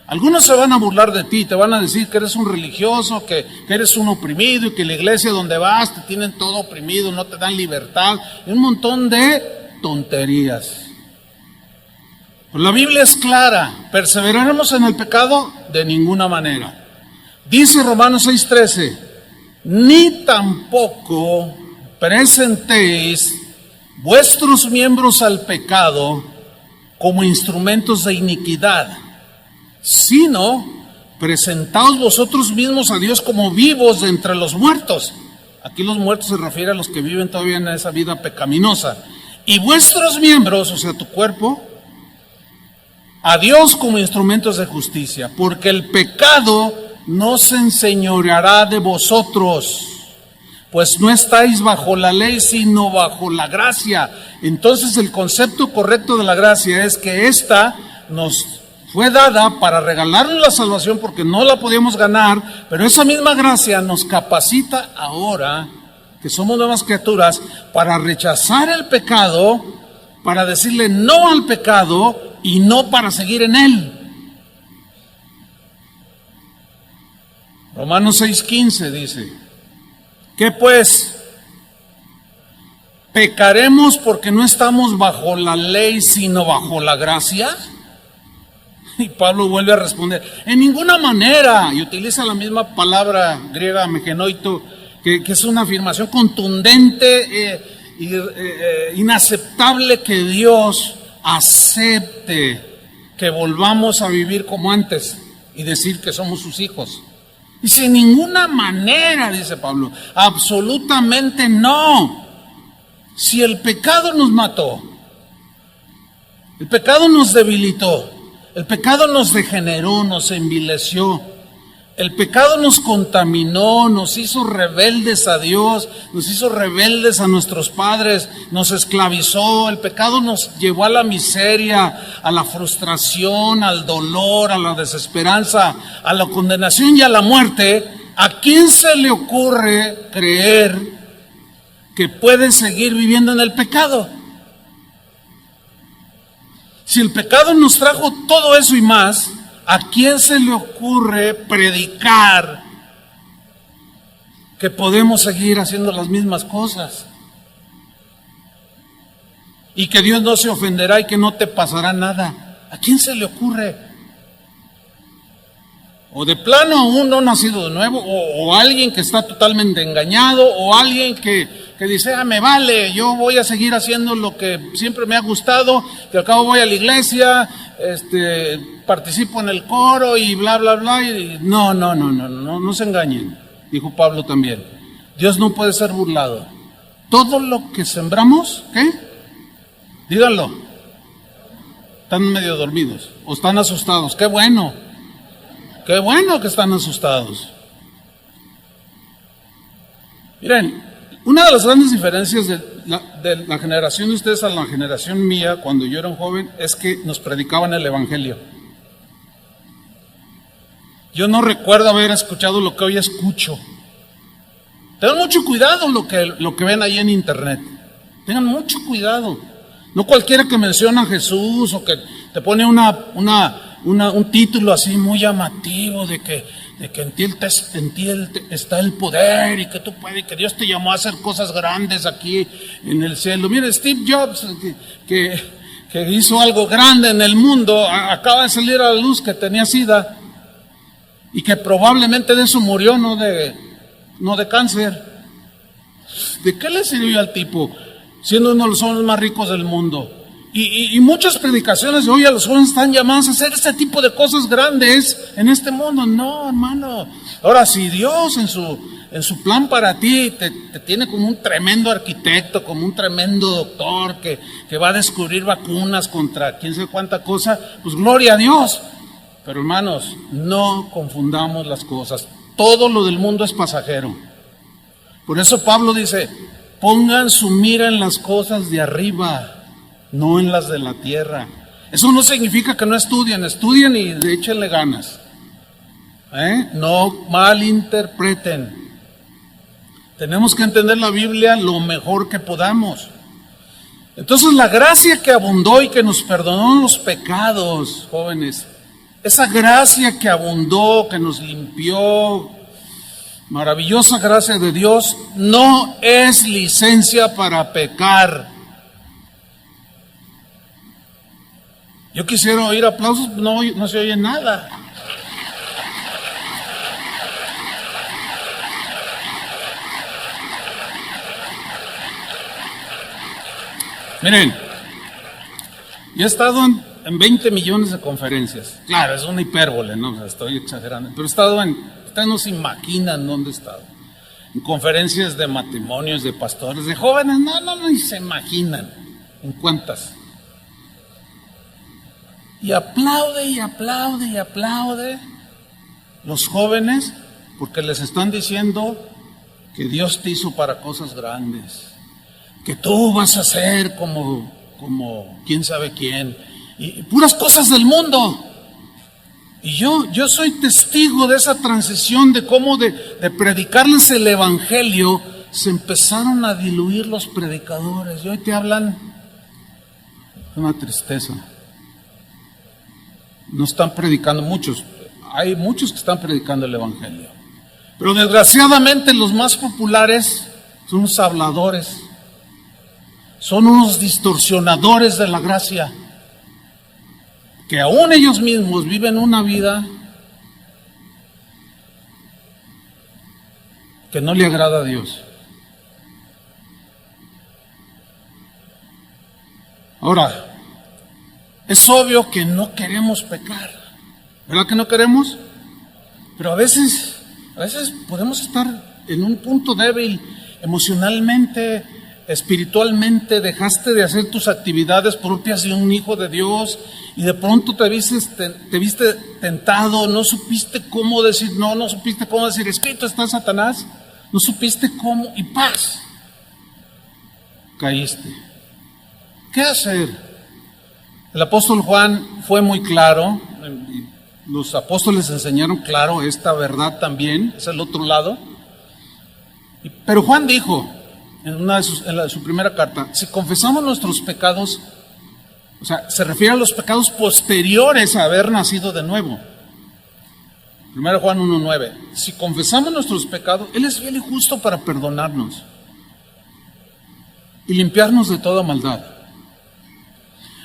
S1: Algunos se van a burlar de ti, te van a decir que eres un religioso, que eres un oprimido y que la iglesia donde vas te tienen todo oprimido, no te dan libertad, y un montón de tonterías. Pero la Biblia es clara, ¿perseveraremos en el pecado? De ninguna manera. Dice Romanos 6:13, ni tampoco presentéis vuestros miembros al pecado como instrumentos de iniquidad, sino presentaos vosotros mismos a Dios como vivos de entre los muertos. Aquí los muertos se refiere a los que viven todavía en esa vida pecaminosa. Y vuestros miembros, o sea, tu cuerpo, a Dios como instrumentos de justicia, porque el pecado no se enseñoreará de vosotros, pues no estáis bajo la ley, sino bajo la gracia. Entonces el concepto correcto de la gracia es que esta nos fue dada para regalarnos la salvación porque no la podíamos ganar, pero esa misma gracia nos capacita ahora, que somos nuevas criaturas, para rechazar el pecado, para decirle no al pecado y no para seguir en él. Romanos 6:15 dice, ¿qué pues? ¿Pecaremos porque no estamos bajo la ley, sino bajo la gracia? Y Pablo vuelve a responder, en ninguna manera, y utiliza la misma palabra griega megenoito, que es una afirmación contundente, inaceptable que Dios acepte que volvamos a vivir como antes y decir que somos sus hijos. Dice, en ninguna manera, dice Pablo, absolutamente no. Si el pecado nos mató, el pecado nos debilitó, el pecado nos degeneró, nos envileció, el pecado nos contaminó, nos hizo rebeldes a Dios, nos hizo rebeldes a nuestros padres, nos esclavizó, el pecado nos llevó a la miseria, a la frustración, al dolor, a la desesperanza, a la condenación y a la muerte. ¿A quién se le ocurre creer que puede seguir viviendo en el pecado? Si el pecado nos trajo todo eso y más, ¿a quién se le ocurre predicar que podemos seguir haciendo las mismas cosas? Y que Dios no se ofenderá y que no te pasará nada. ¿A quién se le ocurre? O de plano un no nacido de nuevo, o alguien que está totalmente engañado, o alguien que dice, me vale, yo voy a seguir haciendo lo que siempre me ha gustado, que al cabo voy a la iglesia, participo en el coro y bla, bla, bla. Y no se engañen, dijo Pablo también. Dios no puede ser burlado. Todo lo que sembramos, ¿qué? Díganlo. Están medio dormidos o están asustados. Qué bueno que están asustados. Miren, una de las grandes diferencias de la generación de ustedes a la generación mía, cuando yo era un joven, es que nos predicaban el Evangelio. Yo no recuerdo haber escuchado lo que hoy escucho. Tengan mucho cuidado lo que ven ahí en internet. Tengan mucho cuidado. No cualquiera que menciona a Jesús o que te pone un título así muy llamativo de que en ti está el poder y que tú puedes, que Dios te llamó a hacer cosas grandes aquí en el cielo. Mire, Steve Jobs, que hizo algo grande en el mundo, acaba de salir a la luz que tenía SIDA y que probablemente de eso murió, no de cáncer. ¿De qué le sirvió al tipo, siendo uno de los hombres más ricos del mundo? Y muchas predicaciones de hoy a los jóvenes están llamados a hacer este tipo de cosas grandes en este mundo. No, hermano. Ahora, si Dios en su plan para ti te tiene como un tremendo arquitecto, como un tremendo doctor que va a descubrir vacunas contra quién sabe cuánta cosa, pues gloria a Dios. Pero hermanos, no confundamos las cosas. Todo lo del mundo es pasajero. Por eso Pablo dice, pongan su mira en las cosas de arriba, no en las de la tierra. Eso no significa que no estudien y échenle ganas. No malinterpreten. Tenemos que entender la Biblia lo mejor que podamos. Entonces la gracia que abundó y que nos perdonó los pecados, jóvenes, esa gracia que abundó, que nos limpió, maravillosa gracia de Dios, no es licencia para pecar. Yo quisiera oír aplausos, no se oye nada. Miren, yo he estado en 20 millones de conferencias. Claro, es una hipérbole, ¿no? O sea, estoy exagerando. Pero he estado ustedes no se imaginan dónde he estado. En conferencias de matrimonios, de pastores, de jóvenes, no, ni se imaginan en cuántas. Y aplaude los jóvenes porque les están diciendo que Dios te hizo para cosas grandes, que tú vas a ser como quién sabe quién, y puras cosas del mundo. Y yo soy testigo de esa transición, de cómo de predicarles el Evangelio se empezaron a diluir los predicadores. Y hoy te hablan, es una tristeza. No están predicando muchos. Hay muchos que están predicando el Evangelio. Pero desgraciadamente los más populares son unos habladores, son unos distorsionadores de la gracia, que aún ellos mismos viven una vida que no le agrada a Dios. Ahora, es obvio que no queremos pecar, ¿verdad que no queremos? Pero a veces podemos estar en un punto débil emocionalmente, espiritualmente. Dejaste de hacer tus actividades propias de un hijo de Dios y de pronto te viste tentado, no supiste cómo decir no supiste cómo decir escrito está Satanás, no supiste cómo y paz, caíste. ¿Qué hacer? El apóstol Juan fue muy claro, los apóstoles enseñaron claro esta verdad también, es el otro lado. Pero Juan dijo en su primera carta, si confesamos nuestros pecados, o sea, se refiere a los pecados posteriores a haber nacido de nuevo. 1 Juan 1:9, si confesamos nuestros pecados, Él es fiel y justo para perdonarnos y limpiarnos de toda maldad.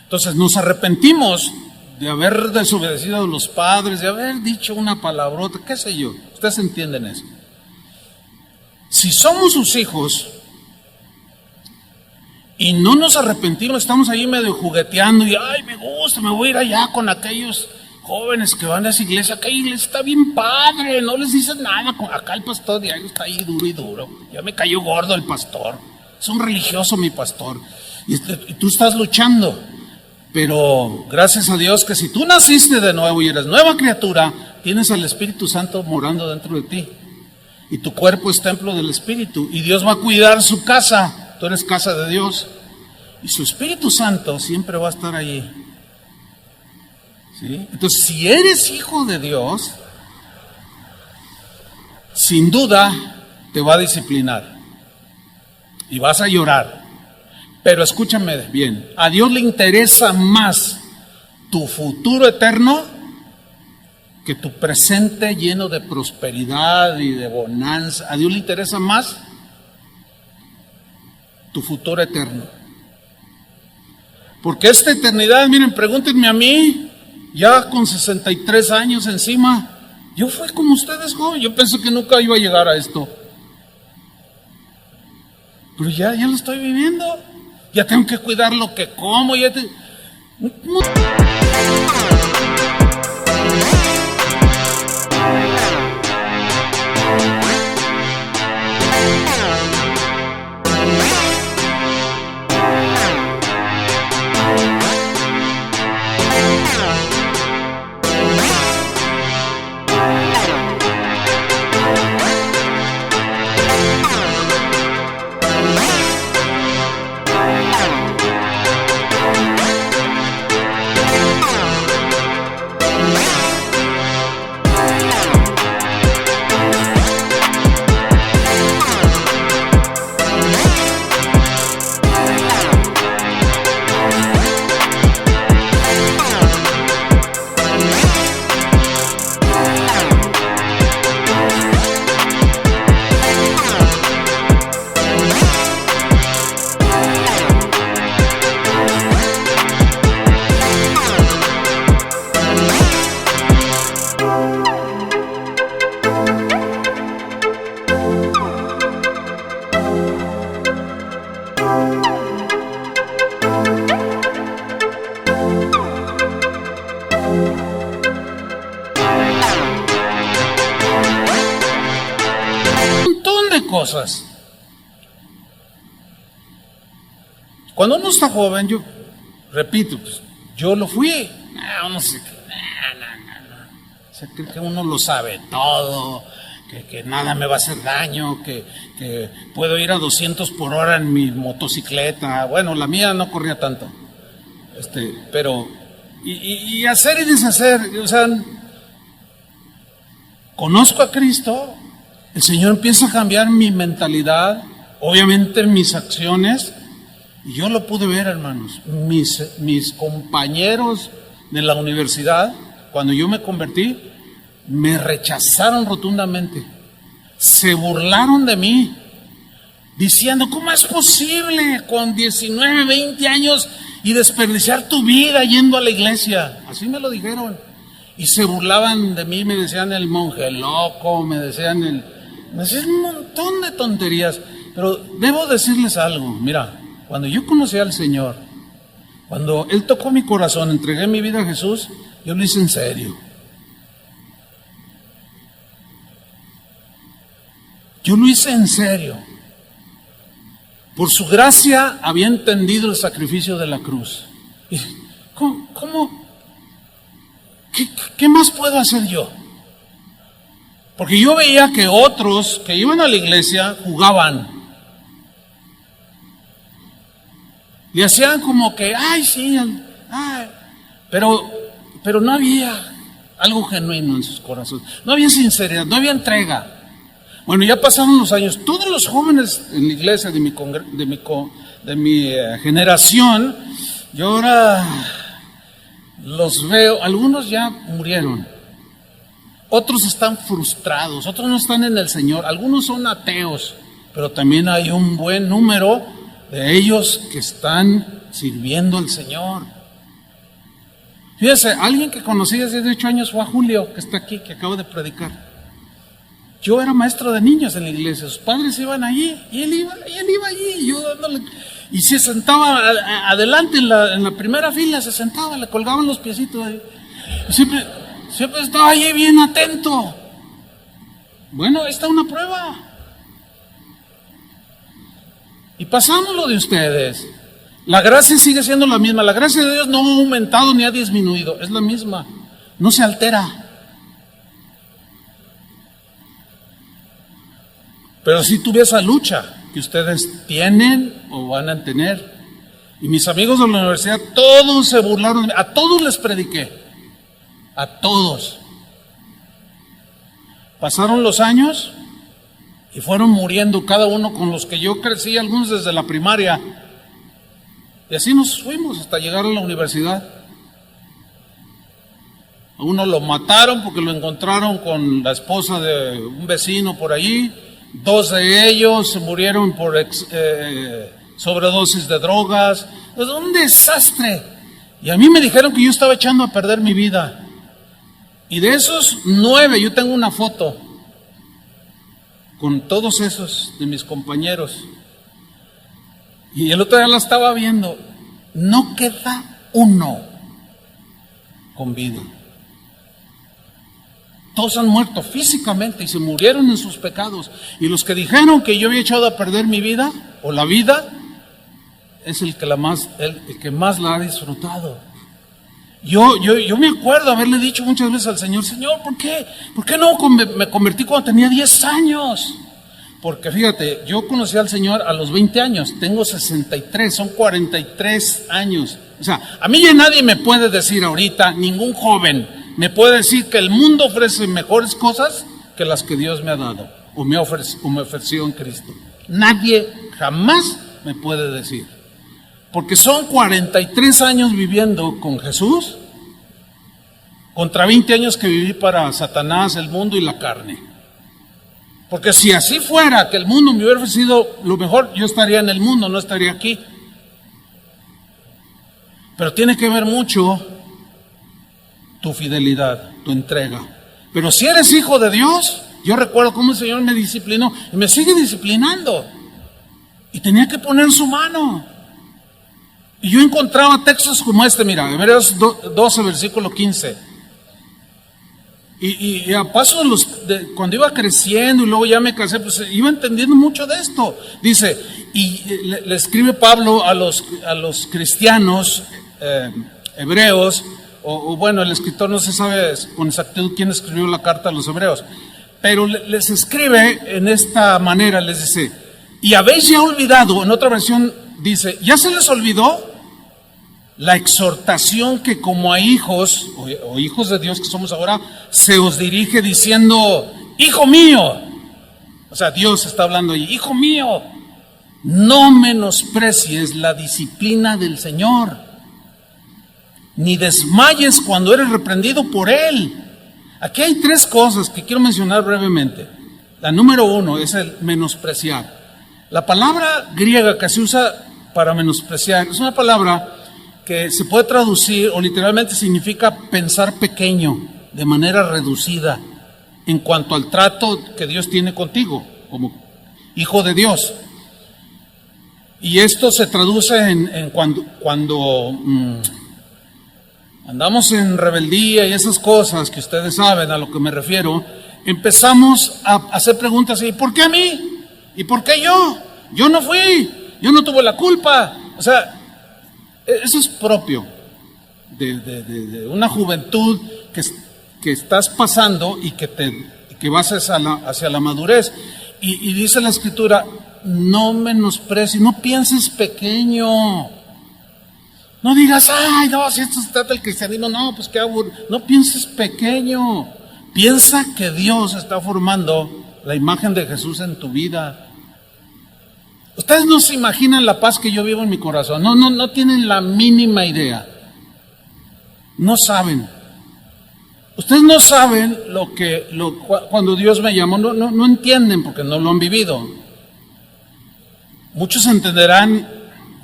S1: Entonces nos arrepentimos de haber desobedecido a los padres, de haber dicho una palabrota, qué sé yo, ustedes entienden eso. Si somos sus hijos y no nos arrepentimos, estamos ahí medio jugueteando y ay, me gusta, me voy a ir allá con aquellos jóvenes que van a esa iglesia, aquella iglesia está bien padre, no les dicen nada, acá el pastor diario está ahí duro y duro, ya me cayó gordo el pastor, es un religioso mi pastor, y tú estás luchando. Pero gracias a Dios que si tú naciste de nuevo y eres nueva criatura, tienes al Espíritu Santo morando dentro de ti. Y tu cuerpo es templo del Espíritu. Y Dios va a cuidar su casa. Tú eres casa de Dios. Y su Espíritu Santo siempre va a estar allí. ¿Sí? Entonces, si eres hijo de Dios, sin duda te va a disciplinar. Y vas a llorar. Pero escúchame bien, a Dios le interesa más tu futuro eterno que tu presente lleno de prosperidad y de bonanza. A Dios le interesa más tu futuro eterno. Porque esta eternidad, miren, pregúntenme a mí, ya con 63 años encima, yo fui como ustedes jóvenes, yo pensé que nunca iba a llegar a esto. Pero ya lo estoy viviendo. Ya tengo que cuidar lo que como. Cosas. Cuando uno está joven, yo repito, pues, yo lo fui. No sé, se cree que uno lo sabe todo, que nada me va a hacer daño, que puedo ir a 200 por hora en mi motocicleta. Bueno, la mía no corría tanto, pero y hacer y deshacer. O sea, conozco a Cristo. El Señor empieza a cambiar mi mentalidad, obviamente mis acciones, y yo lo pude ver, hermanos. Mis compañeros de la universidad, cuando yo me convertí, me rechazaron rotundamente. se burlaron de mí, diciendo, ¿cómo es posible con 19, 20 años y desperdiciar tu vida yendo a la iglesia? Así me lo dijeron. Y se burlaban de mí, me decían el monje loco, me decían un montón de tonterías. Pero debo decirles algo, mira, cuando yo conocí al Señor, cuando Él tocó mi corazón, entregué mi vida a Jesús, yo lo hice en serio. Yo lo hice en serio. Por su gracia había entendido el sacrificio de la cruz. ¿Cómo? ¿Qué más puedo hacer yo? Porque yo veía que otros que iban a la iglesia jugaban. Le hacían como que, ay, sí, ay. Pero no había algo genuino en sus corazones. No había sinceridad, no había entrega. Bueno, ya pasaron los años. Todos los jóvenes en la iglesia de mi generación, yo ahora los veo, algunos ya murieron, otros están frustrados, otros no están en el Señor, algunos son ateos, pero también hay un buen número de ellos que están sirviendo al Señor. Fíjese, alguien que conocí hace 18 años fue a Julio, que está aquí, que acabo de predicar. Yo era maestro de niños en la iglesia, sus padres iban allí, y él iba allí, y yo dándole, y se sentaba adelante en la primera fila, se sentaba, le colgaban los piecitos ahí, y siempre estaba allí bien atento. Bueno, esta es una prueba. Y pasamos lo de ustedes. La gracia sigue siendo la misma, la gracia de Dios no ha aumentado ni ha disminuido, es la misma, no se altera. Pero sí tuve esa lucha que ustedes tienen o van a tener. Y mis amigos de la universidad, todos se burlaron de mí. A todos les prediqué. A todos. Pasaron los años y fueron muriendo cada uno con los que yo crecí, algunos desde la primaria. Y así nos fuimos hasta llegar a la universidad. A uno lo mataron porque lo encontraron con la esposa de un vecino por allí. 2 de ellos murieron por sobredosis de drogas. Es un desastre. Y a mí me dijeron que yo estaba echando a perder mi vida. Y de esos 9, yo tengo una foto con todos esos de mis compañeros. Y el otro día la estaba viendo. No queda uno con vida. Todos han muerto físicamente y se murieron en sus pecados. Y los que dijeron que yo había echado a perder mi vida o la vida, es el que más la ha disfrutado. Yo me acuerdo haberle dicho muchas veces al Señor, Señor, ¿por qué no me convertí cuando tenía 10 años? Porque fíjate, yo conocí al Señor a los 20 años, tengo 63, son 43 años. O sea, a mí ya nadie me puede decir ahorita, ningún joven me puede decir que el mundo ofrece mejores cosas que las que Dios me ha dado o me ofreció en Cristo. Nadie jamás me puede decir. Porque son 43 años viviendo con Jesús contra 20 años que viví para Satanás, el mundo y la carne. Porque si así fuera, que el mundo me hubiera ofrecido lo mejor, yo estaría en el mundo, no estaría aquí. Pero tiene que ver mucho tu fidelidad, tu entrega. Pero si eres hijo de Dios, yo recuerdo cómo el Señor me disciplinó y me sigue disciplinando. Y tenía que poner su mano. Y yo encontraba textos como este, mira, Hebreos 12, versículo 15. Y a paso cuando iba creciendo y luego ya me casé, pues iba entendiendo mucho de esto. Dice, y le escribe Pablo a los cristianos hebreos, o bueno, el escritor no se sabe con exactitud quién escribió la carta a los hebreos, pero les escribe en esta manera, les dice, y habéis ya olvidado, en otra versión dice, ¿ya se les olvidó la exhortación que como a hijos, o hijos de Dios que somos ahora, se os dirige diciendo, hijo mío? O sea, Dios está hablando ahí, hijo mío, no menosprecies la disciplina del Señor, ni desmayes cuando eres reprendido por Él. Aquí hay 3 cosas que quiero mencionar brevemente. La número 1 es el menospreciar. La palabra griega que se usa para menospreciar es una palabra que se puede traducir o literalmente significa pensar pequeño, de manera reducida, en cuanto al trato que Dios tiene contigo, como hijo de Dios. Y esto se traduce en cuando andamos en rebeldía y esas cosas que ustedes saben a lo que me refiero, empezamos a hacer preguntas y ¿por qué a mí? ¿Y por qué yo? Yo no fui, yo no tuve la culpa. O sea, eso es propio de una juventud que estás pasando y que vas hacia la madurez. Y dice la Escritura, no menosprecies, no pienses pequeño. No digas, ay, no, si esto se trata del cristianismo, no, pues qué aburrido. No pienses pequeño. Piensa que Dios está formando la imagen de Jesús en tu vida. Ustedes no se imaginan la paz que yo vivo en mi corazón. No tienen la mínima idea. No saben. Ustedes no saben cuando Dios me llamó, no entienden porque no lo han vivido. Muchos entenderán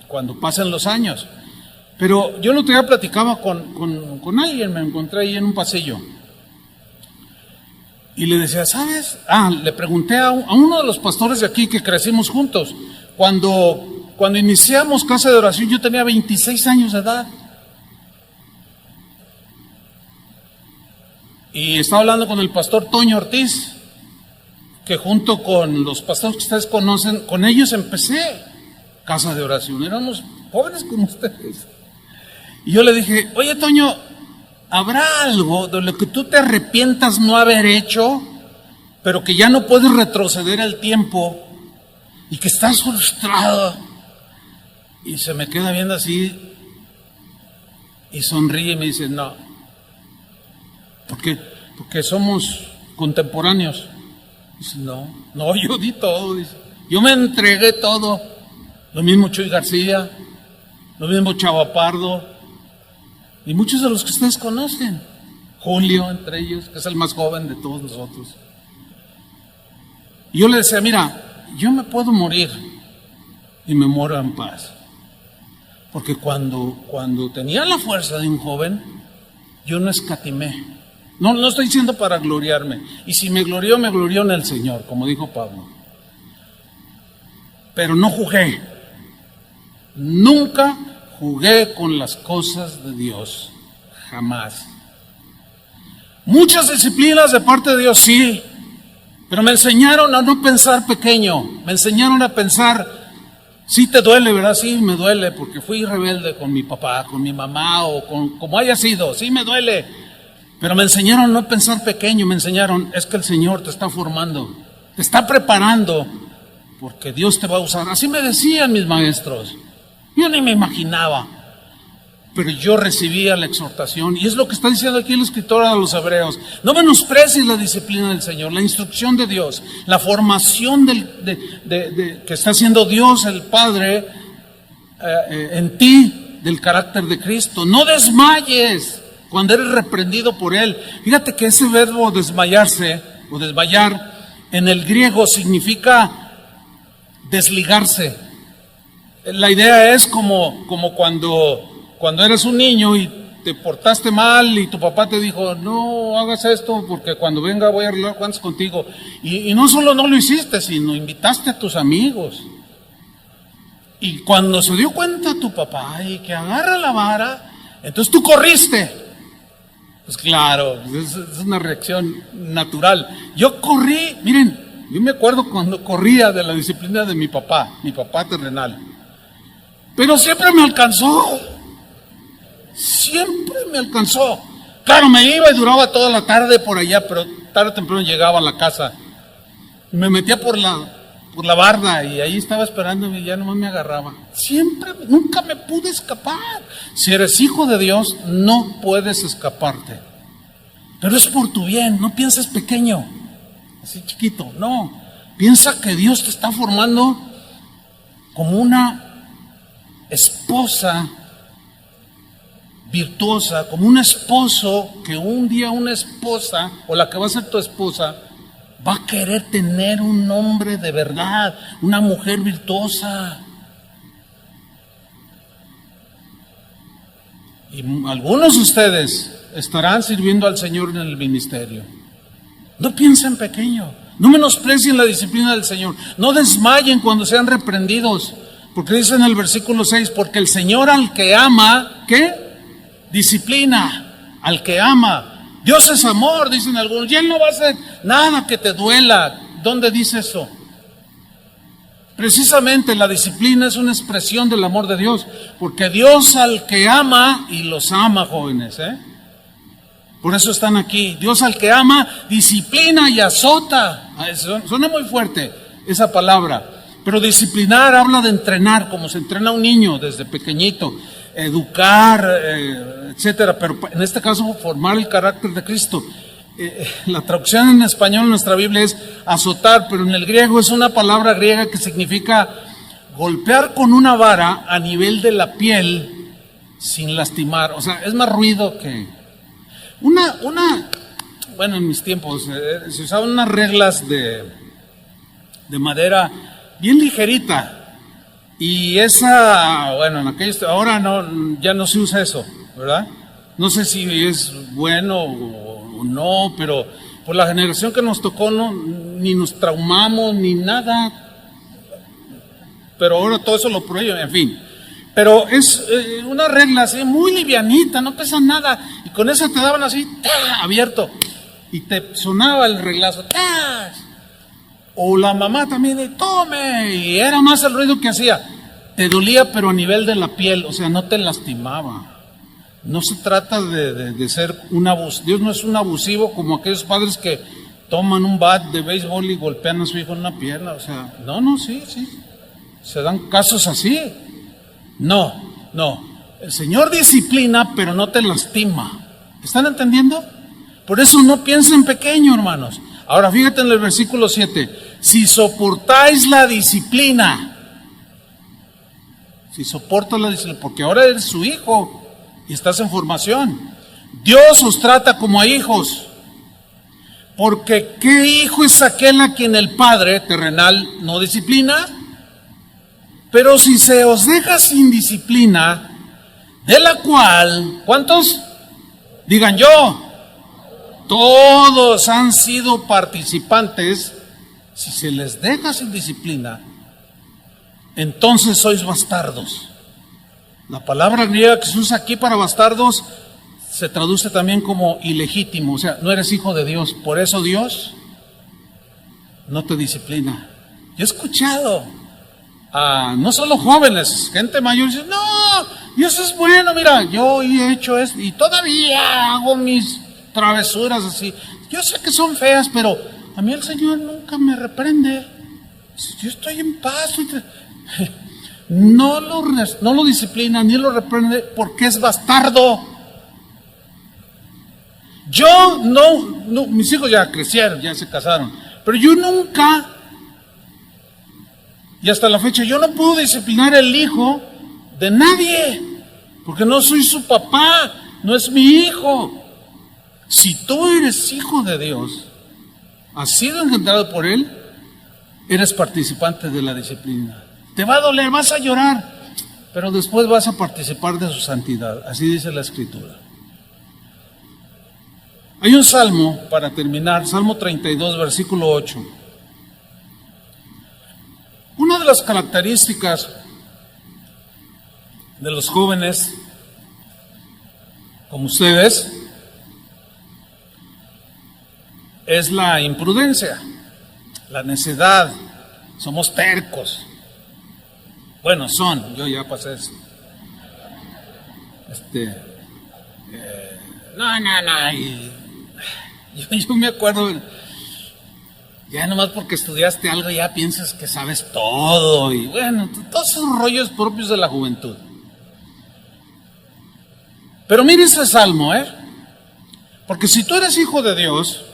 S1: cuando pasen los años. Pero yo el otro día platicaba con alguien, me encontré ahí en un pasillo. Y le decía, ¿sabes? Le pregunté a uno de los pastores de aquí que crecimos juntos. Cuando iniciamos Casa de Oración, yo tenía 26 años de edad. Y estaba hablando con el pastor Toño Ortiz, que junto con los pastores que ustedes conocen, con ellos empecé Casa de Oración. Éramos jóvenes como ustedes. Y yo le dije, oye Toño, ¿habrá algo de lo que tú te arrepientas no haber hecho, pero que ya no puedes retroceder el tiempo y que estás frustrado? Y se me queda viendo así y sonríe y me dice, no, porque somos contemporáneos. Dice, no, yo di todo, dice, yo me entregué todo. Lo mismo Chuy García, lo mismo Chava Pardo, y muchos de los que ustedes conocen, Julio entre ellos, que es el más joven de todos nosotros. Y yo le decía, mira, yo me puedo morir y me muero en paz. Porque cuando tenía la fuerza de un joven, yo no escatimé. No estoy diciendo para gloriarme. Y si me glorió en el Señor, como dijo Pablo. Pero no jugué. Nunca jugué con las cosas de Dios. Jamás. Muchas disciplinas de parte de Dios, sí. Pero me enseñaron a no pensar pequeño. Me enseñaron a pensar, sí te duele, ¿verdad? Sí me duele porque fui rebelde con mi papá, con mi mamá o como haya sido. Sí me duele. Pero me enseñaron a no pensar pequeño. Me enseñaron, es que el Señor te está formando. Te está preparando porque Dios te va a usar. Así me decían mis maestros. Yo ni me imaginaba, pero yo recibía la exhortación, y es lo que está diciendo aquí el escritor a los hebreos. No menosprecies la disciplina del Señor, la instrucción de Dios, la formación que está haciendo Dios el Padre en ti, del carácter de Cristo. No desmayes cuando eres reprendido por Él. Fíjate que ese verbo desmayarse o desmayar en el griego significa desligarse. La idea es como cuando eres un niño y te portaste mal y tu papá te dijo, no hagas esto porque cuando venga voy a arreglar cuentas contigo. Y no solo no lo hiciste, sino invitaste a tus amigos. Y cuando se dio cuenta tu papá y que agarra la vara, entonces tú corriste. Pues claro, es una reacción natural. Yo corrí, miren, yo me acuerdo cuando corría de la disciplina de mi papá terrenal. Pero siempre me alcanzó. Siempre me alcanzó. Claro, me iba y duraba toda la tarde por allá, pero tarde o temprano llegaba a la casa. Y me metía por la barda y ahí estaba esperándome y ya nomás me agarraba. Siempre, nunca me pude escapar. Si eres hijo de Dios, no puedes escaparte. Pero es por tu bien, no pienses pequeño, así chiquito, no. Piensa que Dios te está formando como una esposa virtuosa, como un esposo que un día una esposa, o la que va a ser tu esposa, va a querer tener un hombre de verdad, una mujer virtuosa. Y algunos de ustedes estarán sirviendo al Señor en el ministerio. No piensen pequeño, no menosprecien la disciplina del Señor, no desmayen cuando sean reprendidos, porque dice en el versículo 6, porque el Señor al que ama, ¿qué? Disciplina, al que ama. Dios es amor, dicen algunos, y Él no va a hacer nada que te duela. ¿Dónde dice eso? Precisamente la disciplina es una expresión del amor de Dios, porque Dios al que ama, y los ama, jóvenes, por eso están aquí. Dios al que ama, disciplina y azota. Suena muy fuerte esa palabra, pero disciplinar habla de entrenar, como se entrena a un niño desde pequeñito, educar, etcétera, pero en este caso formar el carácter de Cristo. La traducción en español en nuestra Biblia es azotar, pero en el griego es una palabra griega que significa golpear con una vara a nivel de la piel sin lastimar. O sea, es más ruido que... Bueno, en mis tiempos se usaban unas reglas de madera bien ligerita. Y esa, bueno, en aquellos, ahora no, ya no se usa eso, ¿verdad? No sé si es bueno o no, pero por la generación que nos tocó, no, ni nos traumamos, ni nada. Pero ahora todo eso lo prohíben, en fin. Pero es una regla así, muy livianita, no pesa nada. Y con esa te daban así, ¡tá!, abierto. Y te sonaba el reglazo, ¡tá! O la mamá también, y tome. Y era más el ruido que hacía. Te dolía, pero a nivel de la piel, o sea, no te lastimaba. No se trata de ser un abusivo. Dios no es un abusivo como aquellos padres que toman un bat de béisbol y golpean a su hijo en una pierna. O sea, sí. Se dan casos así. No. El Señor disciplina, pero no te lastima. ¿Están entendiendo? Por eso no piensen pequeño, hermanos. Ahora fíjate en el versículo 7. Si soportáis la disciplina. Si soportas la disciplina, porque ahora eres su hijo y estás en formación. Dios os trata como a hijos. Porque ¿qué hijo es aquel a quien el Padre terrenal no disciplina? Pero si se os deja sin disciplina, de la cual, ¿cuántos? Digan yo. Todos han sido participantes. Si se les deja sin disciplina, entonces sois bastardos. La palabra griega que se usa aquí para bastardos se traduce también como ilegítimo, o sea, no eres hijo de Dios, por eso Dios no te disciplina. Yo he escuchado a no solo jóvenes, gente mayor, dice, no, Dios es bueno, mira, yo he hecho esto y todavía hago mis travesuras así. Yo sé que son feas, pero a mí el Señor nunca me reprende. Yo estoy en paz. No lo disciplina ni lo reprende porque es bastardo. Yo no, mis hijos ya crecieron, ya se casaron, pero yo nunca, y hasta la fecha, yo no puedo disciplinar el hijo de nadie, porque no soy su papá, no es mi hijo. Si tú eres hijo de Dios, has sido engendrado por Él, eres participante de la disciplina. Te va a doler, vas a llorar, pero después vas a participar de su santidad. Así dice la Escritura. Hay un salmo, para terminar, Salmo 32, versículo 8. Una de las características de los jóvenes, como ustedes, es la imprudencia, la necedad. Somos tercos. Bueno, yo ya pasé eso. Yo me acuerdo, ya nomás porque estudiaste algo ya piensas que sabes todo, y bueno, todos esos rollos propios de la juventud. Pero mire ese salmo, porque si tú eres hijo de Dios,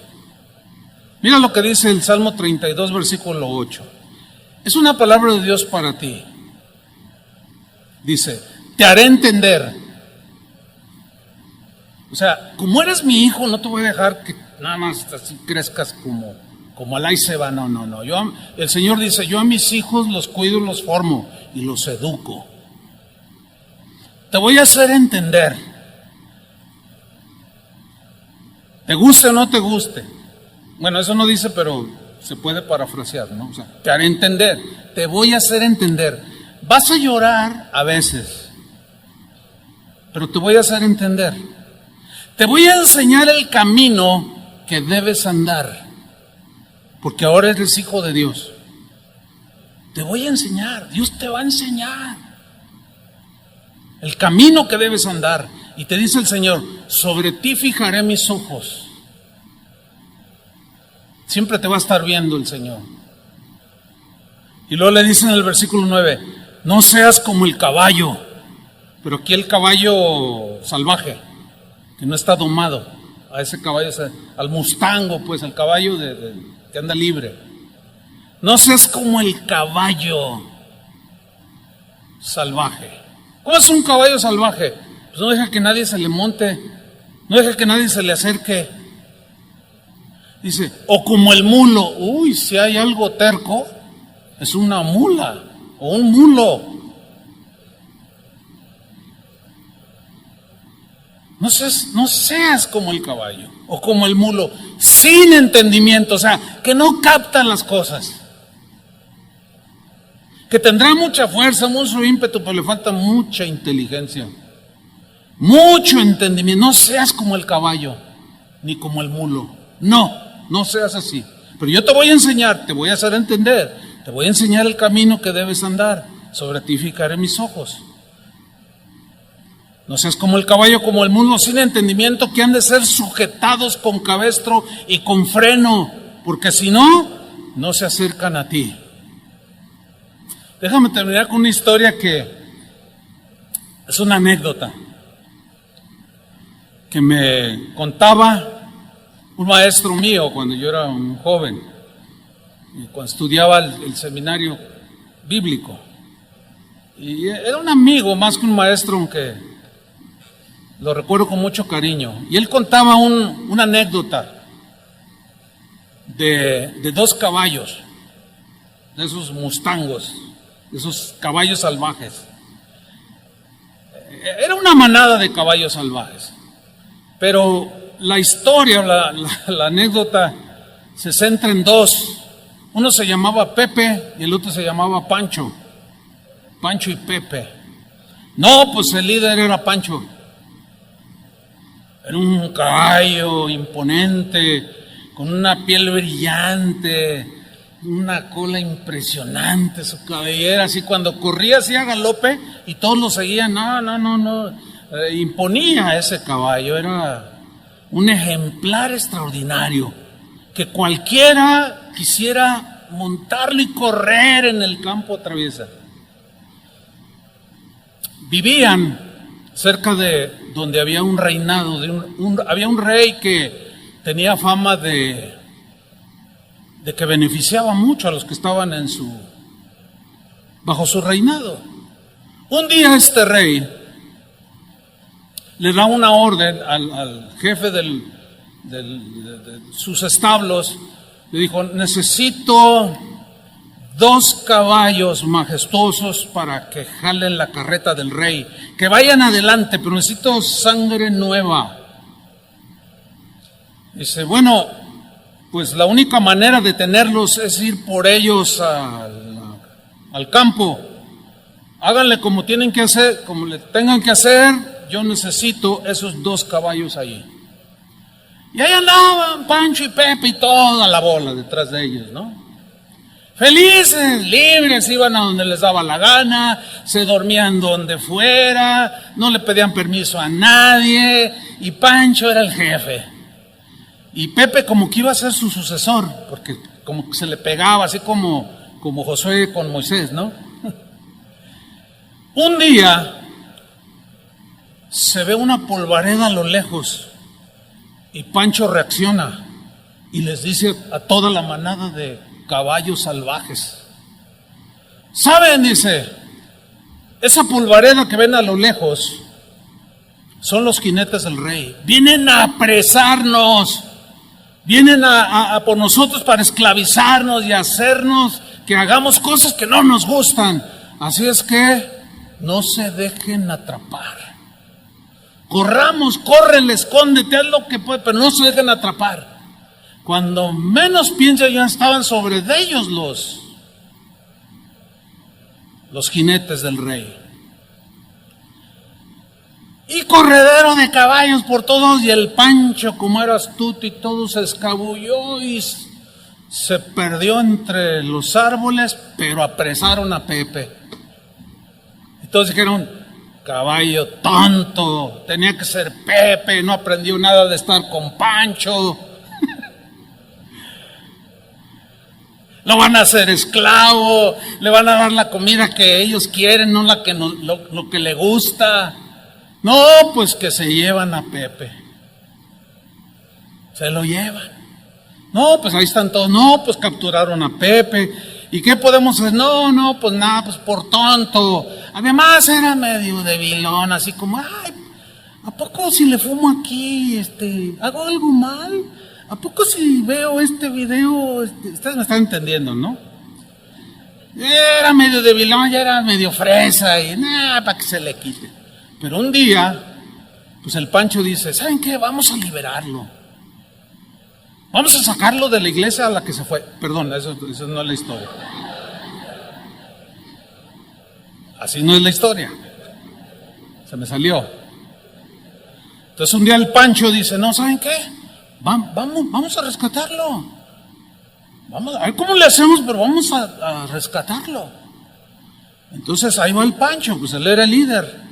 S1: mira lo que dice el Salmo 32, versículo 8. Es una palabra de Dios para ti. Dice, te haré entender. O sea, como eres mi hijo, no te voy a dejar que nada más así crezcas como como al ahí se va, no. El Señor dice, yo a mis hijos los cuido y los formo y los educo. Te voy a hacer entender. Te guste o no te guste. Bueno, eso no dice, pero se puede parafrasear, ¿no? O sea, te haré entender. Te voy a hacer entender. Vas a llorar a veces, pero te voy a hacer entender. Te voy a enseñar el camino que debes andar, porque ahora eres hijo de Dios. Te voy a enseñar, Dios te va a enseñar el camino que debes andar. Y te dice el Señor, sobre ti fijaré mis ojos. Siempre te va a estar viendo el Señor. Y luego le dice en el versículo 9, no seas como el caballo, pero aquí el caballo salvaje, que no está domado, a ese caballo, al mustango, pues el caballo que anda libre. No seas como el caballo salvaje. ¿Cómo es un caballo salvaje? Pues no deja que nadie se le monte, no deja que nadie se le acerque. Dice, o como el mulo. Uy, si hay algo terco, es una mula o un mulo. No seas como el caballo o como el mulo, sin entendimiento, o sea, que no captan las cosas. Que tendrá mucha fuerza, mucho ímpetu, pero le falta mucha inteligencia, mucho entendimiento. No seas como el caballo, ni como el mulo. No seas así. Pero yo te voy a enseñar, te voy a hacer entender, te voy a enseñar el camino que debes andar. Sobre ti fijaré mis ojos. No seas como el caballo, como el mulo, sin entendimiento, que han de ser sujetados con cabestro y con freno, porque si no, no se acercan a ti. Déjame terminar con una historia que es una anécdota que me contaba un maestro mío cuando yo era un joven, cuando estudiaba el seminario bíblico. Y era un amigo más que un maestro, aunque lo recuerdo con mucho cariño. Y él contaba una anécdota de dos caballos, de esos mustangos, de esos caballos salvajes. Era una manada de caballos salvajes. Pero la historia, la anécdota se centra en dos. Uno se llamaba Pepe y el otro se llamaba Pancho. Pancho y Pepe. No, pues el líder era Pancho. Era un caballo imponente, con una piel brillante, una cola impresionante, su cabellera, así cuando corría así a galope y todos lo seguían, no, imponía ese caballo, era un ejemplar extraordinario, que cualquiera quisiera montarlo y correr en el campo traviesa. Vivían cerca de donde había un reinado, había un rey que tenía fama de que beneficiaba mucho a los que estaban bajo su reinado. Un día este rey le da una orden al jefe de sus establos, le dijo, necesito 2 caballos majestuosos para que jalen la carreta del rey, que vayan adelante, pero necesito sangre nueva. Dice, bueno, pues la única manera de tenerlos es ir por ellos al campo. Háganle como tienen que hacer, como le tengan que hacer, yo necesito esos 2 caballos ahí. Y ahí andaban Pancho y Pepe y toda la bola detrás de ellos, ¿no? Felices, libres, iban a donde les daba la gana, se dormían donde fuera, no le pedían permiso a nadie, y Pancho era el jefe. Y Pepe como que iba a ser su sucesor, porque como que se le pegaba, así como Josué con Moisés, ¿no? Un día se ve una polvareda a lo lejos, y Pancho reacciona, y les dice a toda la manada de caballos salvajes, ¿saben? Dice, esa polvareda que ven a lo lejos son los jinetes del rey, vienen a apresarnos Vienen a por nosotros para esclavizarnos y hacernos que hagamos cosas que no nos gustan. Así es que no se dejen atrapar. Corramos, córrele, escóndete, haz lo que puedes, pero no se dejen atrapar. Cuando menos piensa, ya estaban sobre de ellos los jinetes del rey. Y corredero de caballos por todos, y el Pancho, como era astuto y todo, se escabulló y se perdió entre los árboles, pero apresaron a Pepe. Entonces dijeron, caballo tonto, tenía que ser Pepe, no aprendió nada de estar con Pancho. Lo van a hacer esclavo, le van a dar la comida que ellos quieren, no la que lo que le gusta. No, pues que se llevan a Pepe. Se lo llevan. No, pues ahí están todos. No, pues capturaron a Pepe. ¿Y qué podemos hacer? No, pues nada, pues por tonto. Además era medio debilón, así como, ay, ¿a poco si le fumo aquí, hago algo mal? ¿A poco si veo este video, ustedes me están entendiendo, ¿no? Era medio debilón, ya era medio fresa y nada, para que se le quite. Pero un día, pues el Pancho dice, ¿saben qué? Vamos a liberarlo. Vamos a sacarlo de la iglesia a la que se fue. Perdón, eso no es la historia. Así no es la historia. Se me salió. Entonces un día el Pancho dice, no, ¿saben qué? Vamos a rescatarlo. Vamos a ver cómo le hacemos, pero vamos a rescatarlo. Entonces ahí va el Pancho, pues él era el líder.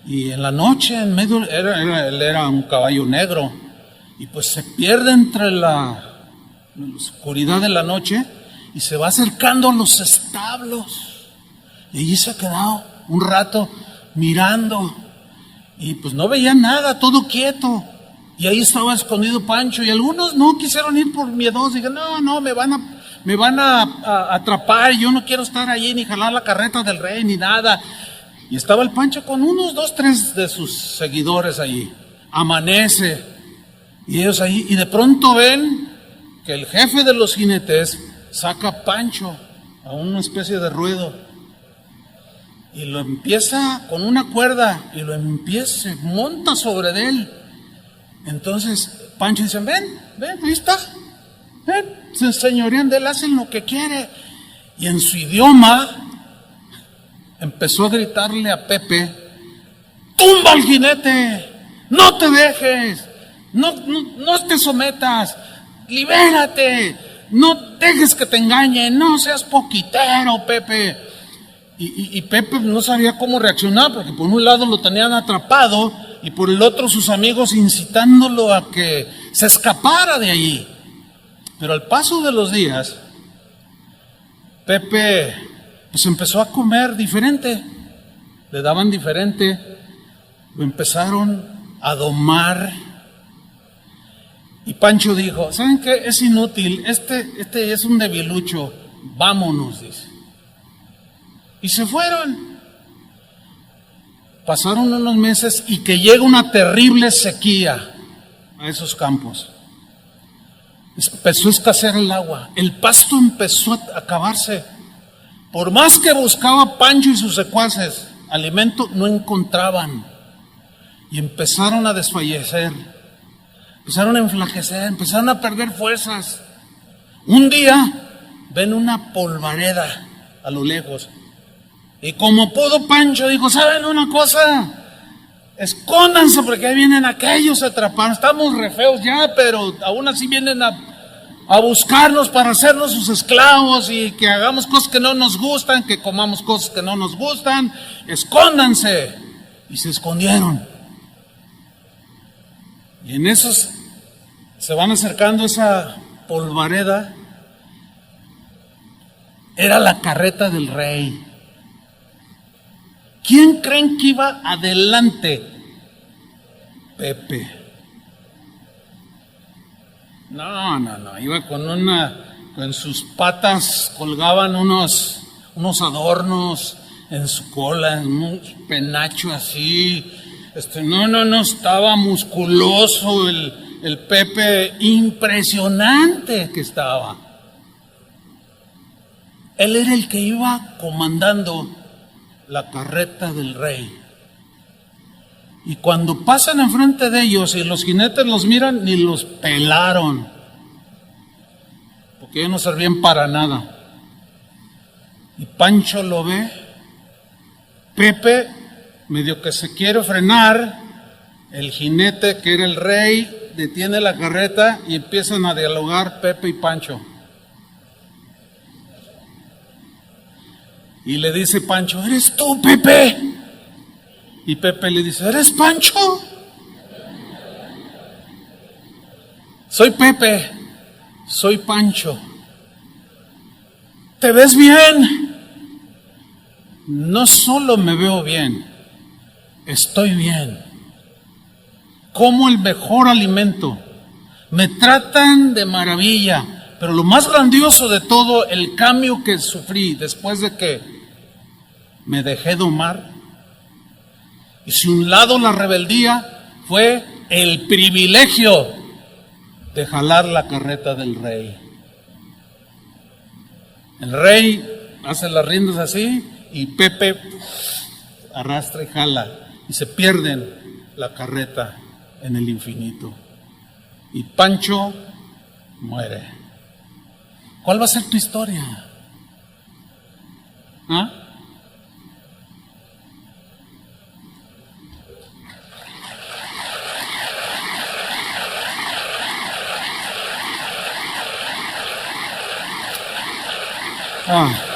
S1: Y en la noche, en medio, él era un caballo negro. Y pues se pierde entre la oscuridad de la noche y se va acercando a los establos. Y allí se ha quedado un rato mirando. Y pues no veía nada, todo quieto. Y ahí estaba escondido Pancho. Y algunos no quisieron ir por miedos. Dijeron, no, me van a atrapar. Yo no quiero estar allí ni jalar la carreta del rey ni nada. Y estaba el Pancho con unos 2, 3 de sus seguidores allí. Amanece. Y ellos ahí. Y de pronto ven que el jefe de los jinetes saca a Pancho a una especie de ruedo. Y lo empieza con una cuerda. Y se monta sobre de él. Entonces Pancho dice, ven, ahí está. Ven, se enseñorean de él, hacen lo que quiere. Y en su idioma empezó a gritarle a Pepe, tumba al jinete, no te dejes, no te sometas, libérate, no dejes que te engañen, no seas poquitero, Pepe. Y Pepe no sabía cómo reaccionar, porque por un lado lo tenían atrapado y por el otro sus amigos incitándolo a que se escapara de allí. Pero al paso de los días, Pepe pues empezó a comer diferente, le daban diferente, lo empezaron a domar. Y Pancho dijo, ¿saben qué? Es inútil, este es un debilucho, vámonos, dice. Y se fueron. Pasaron unos meses y que llega una terrible sequía a esos campos. Empezó a escasear el agua, el pasto empezó a acabarse. Por más que buscaba Pancho y sus secuaces, alimento no encontraban. Y empezaron a desfallecer, empezaron a enflaquecer, empezaron a perder fuerzas. Un día ven una polvareda a lo lejos. Y como pudo, Pancho dijo, ¿saben una cosa? Escóndanse porque ahí vienen aquellos a atrapar. Estamos re feos ya, pero aún así vienen a buscarnos para hacernos sus esclavos y que hagamos cosas que no nos gustan, que comamos cosas que no nos gustan. Escóndanse. Y se escondieron. Y en esos se van acercando a esa polvareda. Era la carreta del rey. ¿Quién creen que iba adelante? Pepe. No, iba con sus patas colgaban unos adornos en su cola, en un penacho así. No estaba musculoso el Pepe impresionante que estaba. Él era el que iba comandando la carreta del rey. Y cuando pasan enfrente de ellos y los jinetes los miran, ni los pelaron, porque ellos no servían para nada. Y Pancho lo ve, Pepe medio que se quiere frenar, el jinete que era el rey detiene la carreta y empiezan a dialogar Pepe y Pancho. Y le dice Pancho, ¿eres tú, Pepe? Y Pepe le dice, ¿eres Pancho? Soy Pepe, soy Pancho. ¿Te ves bien? No solo me veo bien, estoy bien. Como el mejor alimento. Me tratan de maravilla. Pero lo más grandioso de todo, el cambio que sufrí después de que me dejé domar. Y si un lado la rebeldía, fue el privilegio de jalar la carreta del rey. El rey hace las riendas así y Pepe arrastra y jala y se pierden la carreta en el infinito. Y Pancho muere. ¿Cuál va a ser tu historia? ¿Ah? Ah.